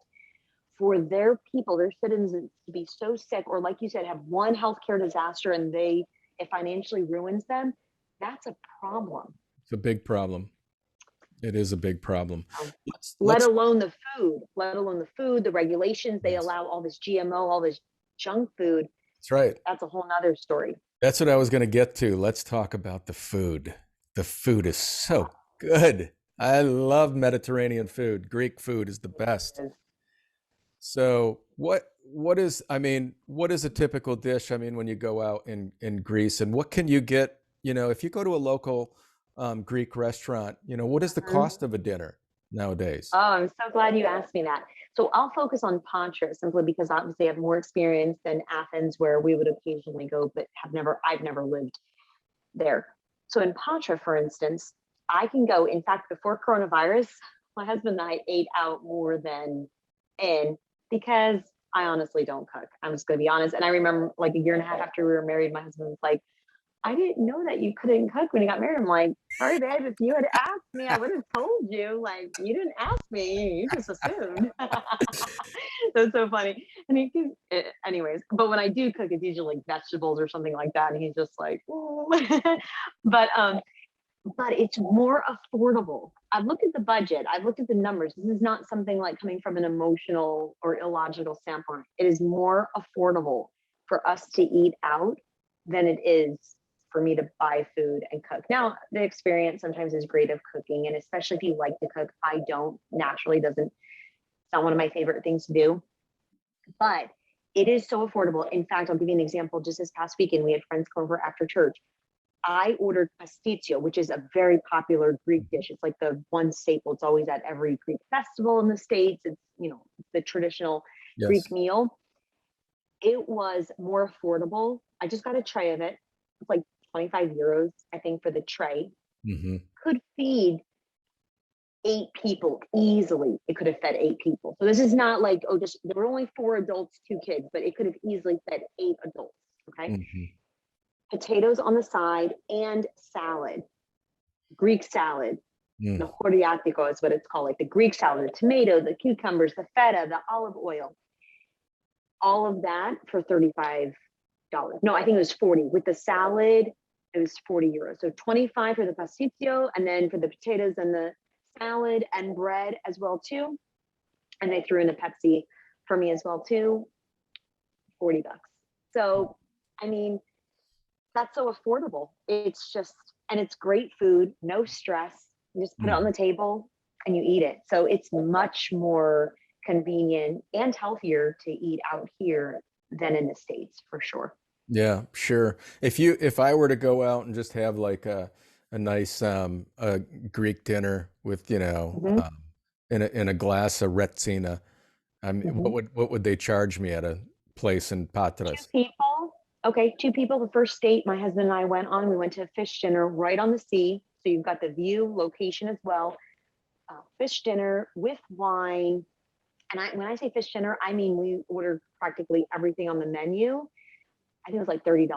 for their people, their citizens to be so sick, or like you said, have one healthcare disaster and it financially ruins them, that's a problem. It's a big problem. It is a big problem. Let alone the food, the regulations, they Yes. allow all this GMO, all this junk food. That's right. That's a whole nother story. That's what I was going to get to. Let's talk about the food. The food is so good. I love Mediterranean food. Greek food is the best. So what is, I mean, what is a typical dish? I mean, when you go out in Greece, and what can you get, if you go to a local Greek restaurant, what is the cost of a dinner nowadays? Oh, I'm so glad you asked me that. So I'll focus on Patras simply because obviously I have more experience than Athens, where we would occasionally go, but I've never lived there. So in Patras, for instance, I can go, in fact, before coronavirus, my husband and I ate out more than in, because I honestly don't cook. I'm just going to be honest. And I remember like a year and a half after we were married, my husband was like, I didn't know that you couldn't cook when you got married. I'm like, sorry, babe, if you had asked me, I would have told you. Like, you didn't ask me, you just assumed. That's so funny. And anyways, but when I do cook, it's usually like vegetables or something like that. And he's just like, ooh. but it's more affordable. I've looked at the budget. I've looked at the numbers. This is not something like coming from an emotional or illogical standpoint. It is more affordable for us to eat out than it is for me to buy food and cook. Now, the experience sometimes is great of cooking, and especially if you like to cook. I don't, naturally doesn't, it's not one of my favorite things to do, but it is so affordable. In fact, I'll give you an example. Just this past weekend, we had friends come over after church. I ordered pastitsio, which is a very popular Greek dish. It's like the one staple. It's always at every Greek festival in the States. It's, the traditional Greek meal. It was more affordable. I just got a tray of it. It's like 25 euros, I think, for the tray. Mm-hmm. Could feed 8 people easily. It could have fed 8 people. So this is not like, there were only 4 adults, 2 kids, but it could have easily fed 8 adults. Okay. Mm-hmm. Potatoes on the side and salad, Greek salad. The horiatico is what it's called, like the Greek salad, the tomato, the cucumbers, the feta, the olive oil. All of that for $35. No, I think it was 40. With the salad, it was 40 euros. So 25 for the pastitsio, and then for the potatoes and the salad and bread as well too. And they threw in a Pepsi for me as well too, $40. So, I mean, that's so affordable. It's just, and it's great food, no stress. You just put it on the table and you eat it. So it's much more convenient and healthier to eat out here than in the States, for sure. Yeah, sure. If I were to go out and just have like a nice a Greek dinner with, in a glass of retsina, I mean, what would they charge me at a place in Patras? 2 people. Okay, 2 people. The first date my husband and I went on, we went to a fish dinner right on the sea. So you've got the view, location as well. Fish dinner with wine. And when I say fish dinner, I mean we ordered practically everything on the menu. I think it was like $30,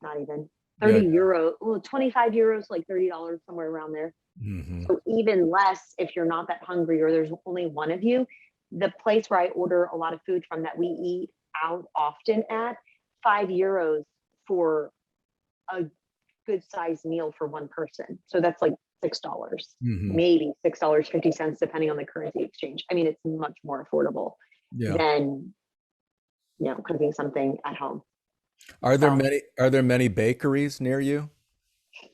not even 30 euro, 25 euros, like $30, somewhere around there. Mm-hmm. So even less if you're not that hungry or there's only one of you. The place where I order a lot of food from that we eat out often at, 5 euros for a good sized meal for one person. So that's like $6, maybe $6.50, depending on the currency exchange. I mean, it's much more affordable than, cooking something at home. Are there many bakeries near you?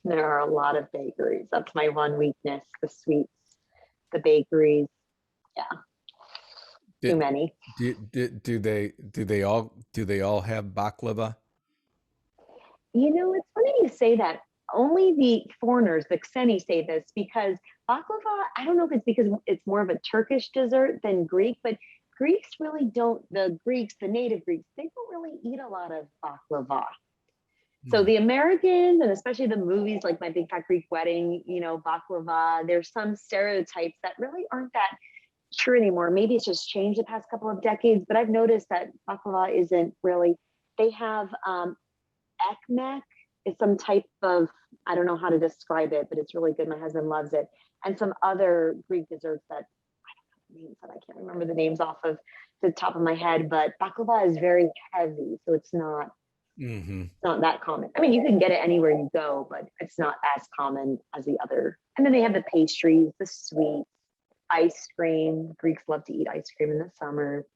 There are a lot of bakeries. That's my one weakness, the sweets, the bakeries. Yeah. Too many. Do they all have baklava? It's funny you say that. Only the foreigners, the Xeni, say this, because baklava, I don't know if it's because it's more of a Turkish dessert than Greek, but Greeks really don't, the Greeks, the native Greeks, they don't really eat a lot of baklava. So the Americans, and especially the movies like My Big Fat Greek Wedding, you know, baklava, there's some stereotypes that really aren't that true anymore. Maybe it's just changed the past couple of decades, but I've noticed that baklava isn't really, they have ekmek, it's some type of, I don't know how to describe it, but it's really good. My husband loves it. And some other Greek desserts that names that I can't remember the names off of the top of my head, but baklava is very heavy, so it's not not that common. I mean, you can get it anywhere you go, but it's not as common as the other. And then they have the pastries, the sweets, ice cream. Greeks love to eat ice cream in the summer.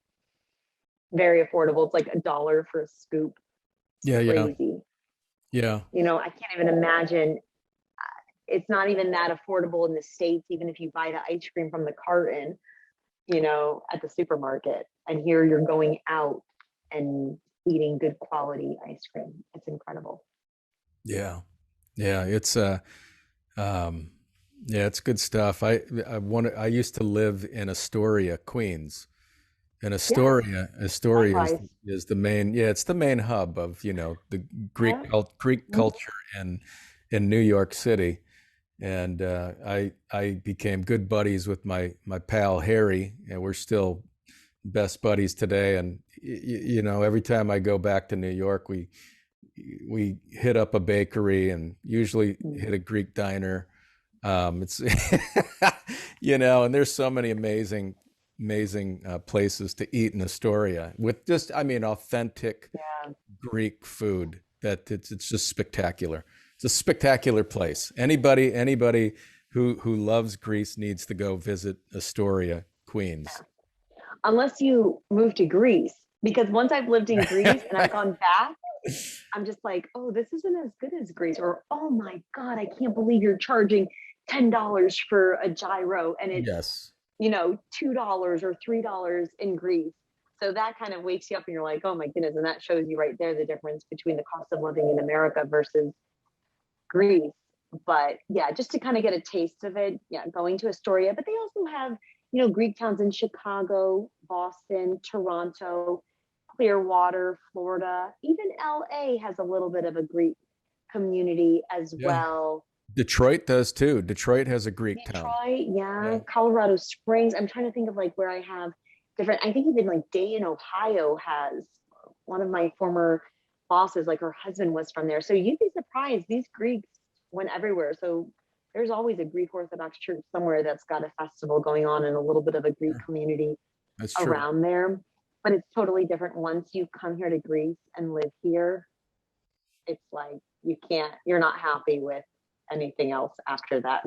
Very affordable. It's like $1 for a scoop. Yeah, Crazy. yeah. You know, I can't even imagine. It's not even that affordable in the States, even if you buy the ice cream from the carton, you know, at the supermarket. And here you're going out and eating good quality ice cream. It's incredible. Yeah. Yeah. It's good stuff. I used to live in Astoria, Queens. And Astoria Likewise. is the main, yeah, it's the main hub of, you know, the Greek culture in New York City. And I became good buddies with my pal Harry, and we're still best buddies today. And you know, every time I go back to New York, we hit up a bakery and usually hit a Greek diner. It's you know, and there's so many amazing places to eat in Astoria with just, I mean, authentic Greek food that it's just spectacular. It's a spectacular place. Anybody who loves Greece needs to go visit Astoria, Queens. Unless you move to Greece, because once I've lived in Greece and I've gone back, I'm just like, oh, this isn't as good as Greece, or oh my God, I can't believe you're charging $10 for a gyro and it's Yes. you know, $2 or $3 in Greece. So that kind of wakes you up and you're like, oh my goodness. And that shows you right there the difference between the cost of living in America versus Greece. But yeah, just to kind of get a taste of it, yeah, going to Astoria. But they also have, you know, Greek towns in Chicago, Boston, Toronto, Clearwater, Florida. Even LA has a little bit of a Greek community as Yeah. well. Detroit does too. Detroit has a Greek town. Detroit, yeah. Colorado Springs. I'm trying to think of like where I have different. I think even like Dayton, Ohio has one of my former bosses, like her husband was from there. So you'd be surprised. These Greeks went everywhere. So there's always a Greek Orthodox church somewhere that's got a festival going on and a little bit of a Greek community That's true. around there. But it's totally different once you come here to Greece and live here. It's like you're not happy with anything else after that.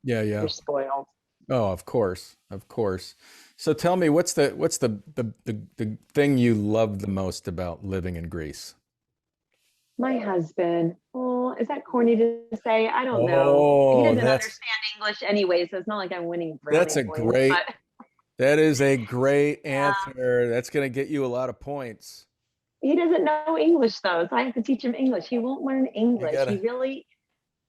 Yeah, yeah. You're spoiled. Oh, of course, of course. So tell me, what's the thing you love the most about living in Greece? My husband. Oh, is that corny to say? I don't know. He Oh, doesn't understand English anyway, so it's not like I'm winning brownie that's a points. great, But that is a great yeah, answer. That's going to get you a lot of points. he doesn't know English though, so I have to teach him English. He won't learn You English. gotta,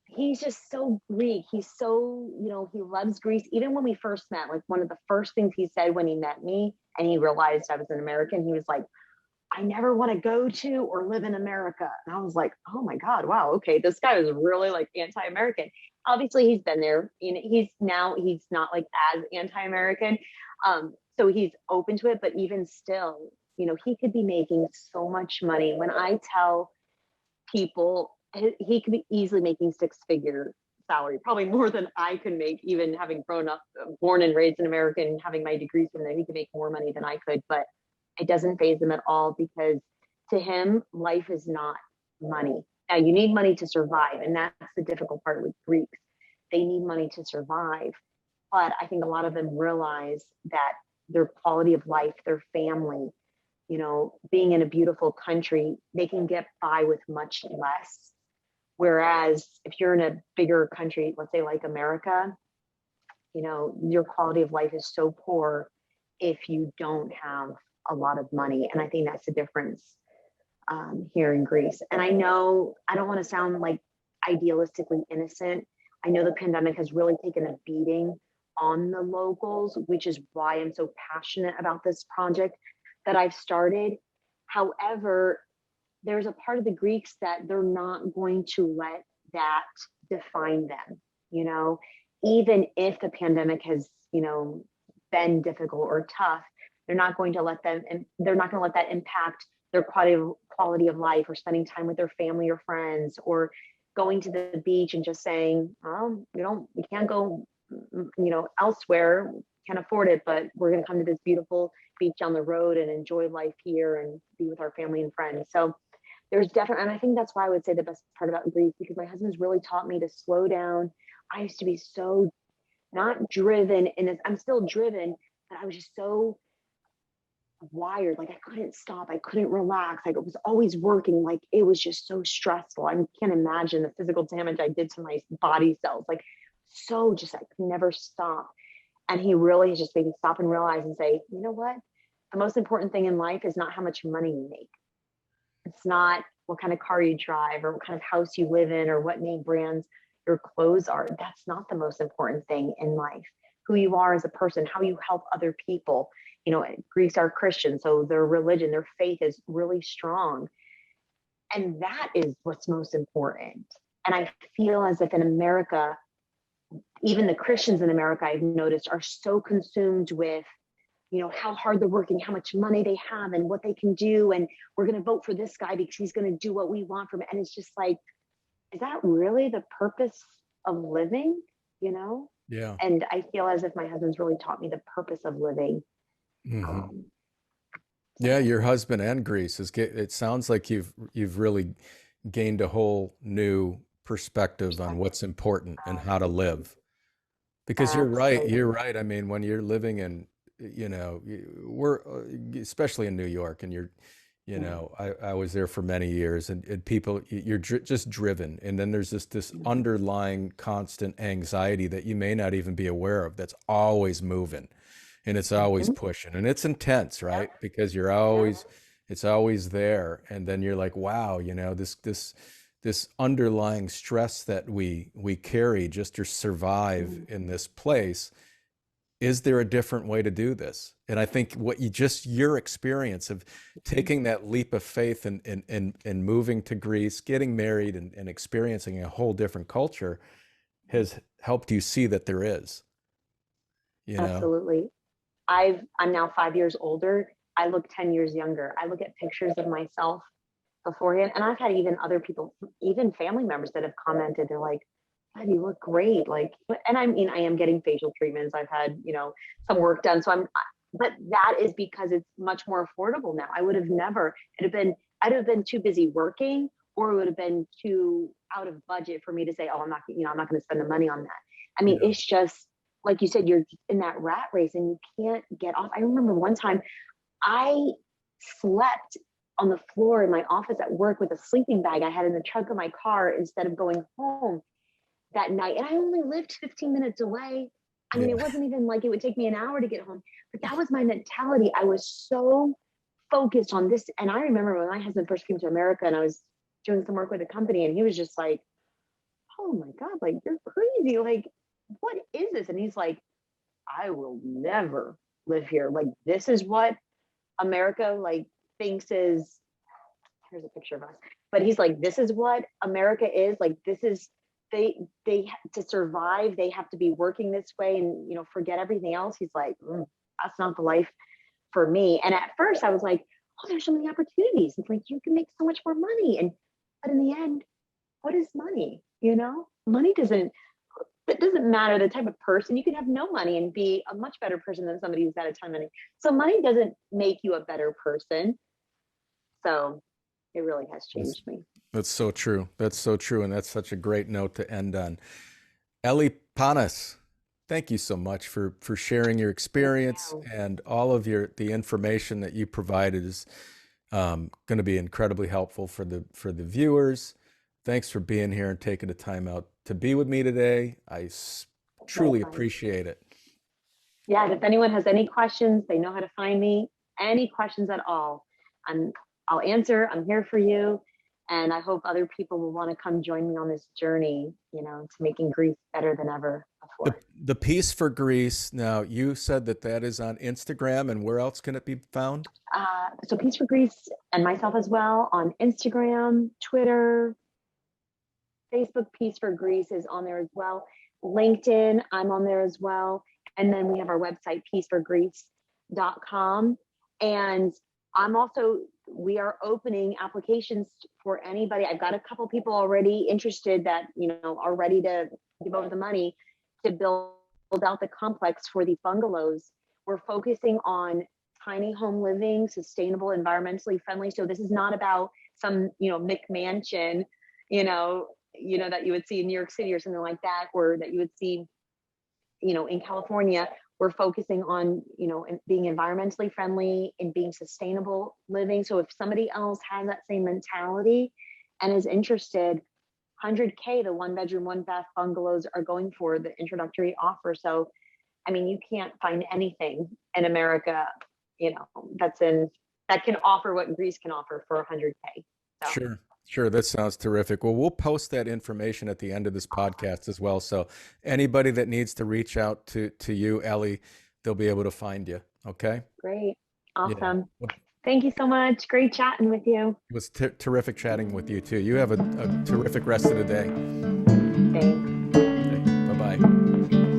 He's just so Greek. He's so, you know, he loves Greece. Even when we first met, like one of the first things he said when he met me and he realized I was an American, he was like, I never want to go to or live in America. And I was like, oh my God, wow, okay, this guy was really like anti-American. Obviously, he's been there. You know, he's not like as anti-American. So he's open to it, but even still, you know, he could be making so much money. When I tell people he could be easily making six-figure salary, probably more than I could make, even having grown up, born and raised in America and having my degrees from there. He could make more money than I could, but it doesn't faze him at all because to him, life is not money. Now, you need money to survive, and that's the difficult part with Greeks. They need money to survive. But I think a lot of them realize that their quality of life, their family, you know, being in a beautiful country, they can get by with much less. Whereas if you're in a bigger country, let's say like America, you know, your quality of life is so poor if you don't have a lot of money. And I think that's the difference here in Greece. And I know I don't want to sound like idealistically innocent. I know the pandemic has really taken a beating on the locals, which is why I'm so passionate about this project that I've started. However, there's a part of the Greeks that they're not going to let that define them, you know, even if the pandemic has, been difficult or tough, they're not going to let them, and they're not going to let that impact their quality of life, or spending time with their family or friends, or going to the beach and just saying, oh, we can't go, elsewhere, can't afford it, but we're going to come to this beautiful beach down the road and enjoy life here and be with our family and friends. So there's definitely, and I think that's why I would say the best part about Greece, because my husband's really taught me to slow down. I used to be so not driven, and I'm still driven, but I was just so wired. Like I couldn't stop. I couldn't relax. Like it was always working. Like it was just so stressful. I can't imagine the physical damage I did to my body cells. Like so just, I could never stop. And he really just made me stop and realize and say, you know what? The most important thing in life is not how much money you make. It's not what kind of car you drive or what kind of house you live in or what name brands your clothes are. That's not the most important thing in life. Who you are as a person, how you help other people. Greeks are Christian, so their religion, their faith is really strong. And that is what's most important. And I feel as if in America, even the Christians in America, I've noticed, are so consumed with, how hard they're working, how much money they have and what they can do. And we're going to vote for this guy because he's going to do what we want from it. And it's just like, is that really the purpose of living? Yeah. And I feel as if my husband's really taught me the purpose of living. Mm-hmm. Yeah, your husband and Greece it sounds like you've really gained a whole new perspective on what's important and how to live. Because you're right, Absolutely. you're right. I mean, when you're living in, we're especially in New York, and I was there for many years, and people, you're just driven, and then there's this underlying constant anxiety that you may not even be aware of, that's always moving, and it's always Mhm. pushing, and it's intense, Yep. right? Because Yep. it's always there, and then you're like, wow, this underlying stress that we carry just to survive Mhm. in this place. Is there a different way to do this? And I think your experience of Mhm. taking that leap of faith and moving to Greece, getting married, and experiencing a whole different culture has helped you see that there is, you know? Absolutely. I'm now 5 years older. I look 10 years younger. I look at pictures of myself beforehand, and I've had even other people, even family members, that have commented. They're like, God, you look great. Like, and I mean, I am getting facial treatments. I've had, some work done. But that is because it's much more affordable now. I would have never, I'd have been too busy working, or it would have been too out of budget for me to say, oh, I'm not going to spend the money on that. I mean, Yeah. it's just, like you said, you're in that rat race and you can't get off. I remember one time I slept on the floor in my office at work with a sleeping bag I had in the trunk of my car instead of going home that night. And I only lived 15 minutes away. I mean, Yeah. it wasn't even like it would take me an hour to get home, but that was my mentality. I was so focused on this. And I remember when my husband first came to America and I was doing some work with a company, and he was just like, oh my God, like you're crazy. Like, what is this? And he's like, I will never live here. Like, this is what America like thinks is, here's a picture of us, but he's like, this is what America is. Like, this is, they to survive, they have to be working this way and, forget everything else. He's like, that's not the life for me. And at first I was like, oh, there's so many opportunities. It's like, you can make so much more money. But in the end, what is money? Money doesn't, it doesn't matter the type of person. You can have no money and be a much better person than somebody who's got a ton of money. So money doesn't make you a better person. So it really has That's, changed me. that's so true. That's so true. And that's such a great note to end on. Ellie Panas, thank you so much for sharing your Thank experience, you. and all of the information that you provided is going to be incredibly helpful for the viewers. Thanks for being here and taking the time out to be with me today. Truly Likewise. appreciate it. Yeah. And if anyone has any questions, they know how to find me. Any questions at all, I'm I'll answer. I'm here for you. And I hope other people will want to come join me on this journey, to making Greece better than ever before. The Peace for Greece. Now, you said that is on Instagram, and where else can it be found? So Peace for Greece and myself as well on Instagram, Twitter, Facebook. Peace for Greece is on there as well. LinkedIn, I'm on there as well. And then we have our website, peaceforgreece.com. And we are opening applications for anybody. I've got a couple people already interested that, are ready to give over the money to build out the complex for these bungalows. We're focusing on tiny home living, sustainable, environmentally friendly. So this is not about some, McMansion, that you would see in New York City or something like that, or that you would see, in California. We're focusing on, being environmentally friendly and being sustainable living. So if somebody else has that same mentality and is interested, 100K, the 1-bedroom, 1-bath bungalows are going for the introductory offer. So, you can't find anything in America, that can offer what Greece can offer for 100K. So. Sure. That sounds terrific. Well, we'll post that information at the end of this podcast as well. So anybody that needs to reach out to you, Ellie, they'll be able to find you. Okay. Great. Awesome. Yeah. Thank you so much. Great chatting with you. It was terrific chatting with you too. You have a terrific rest of the day. Thanks. Okay, bye-bye.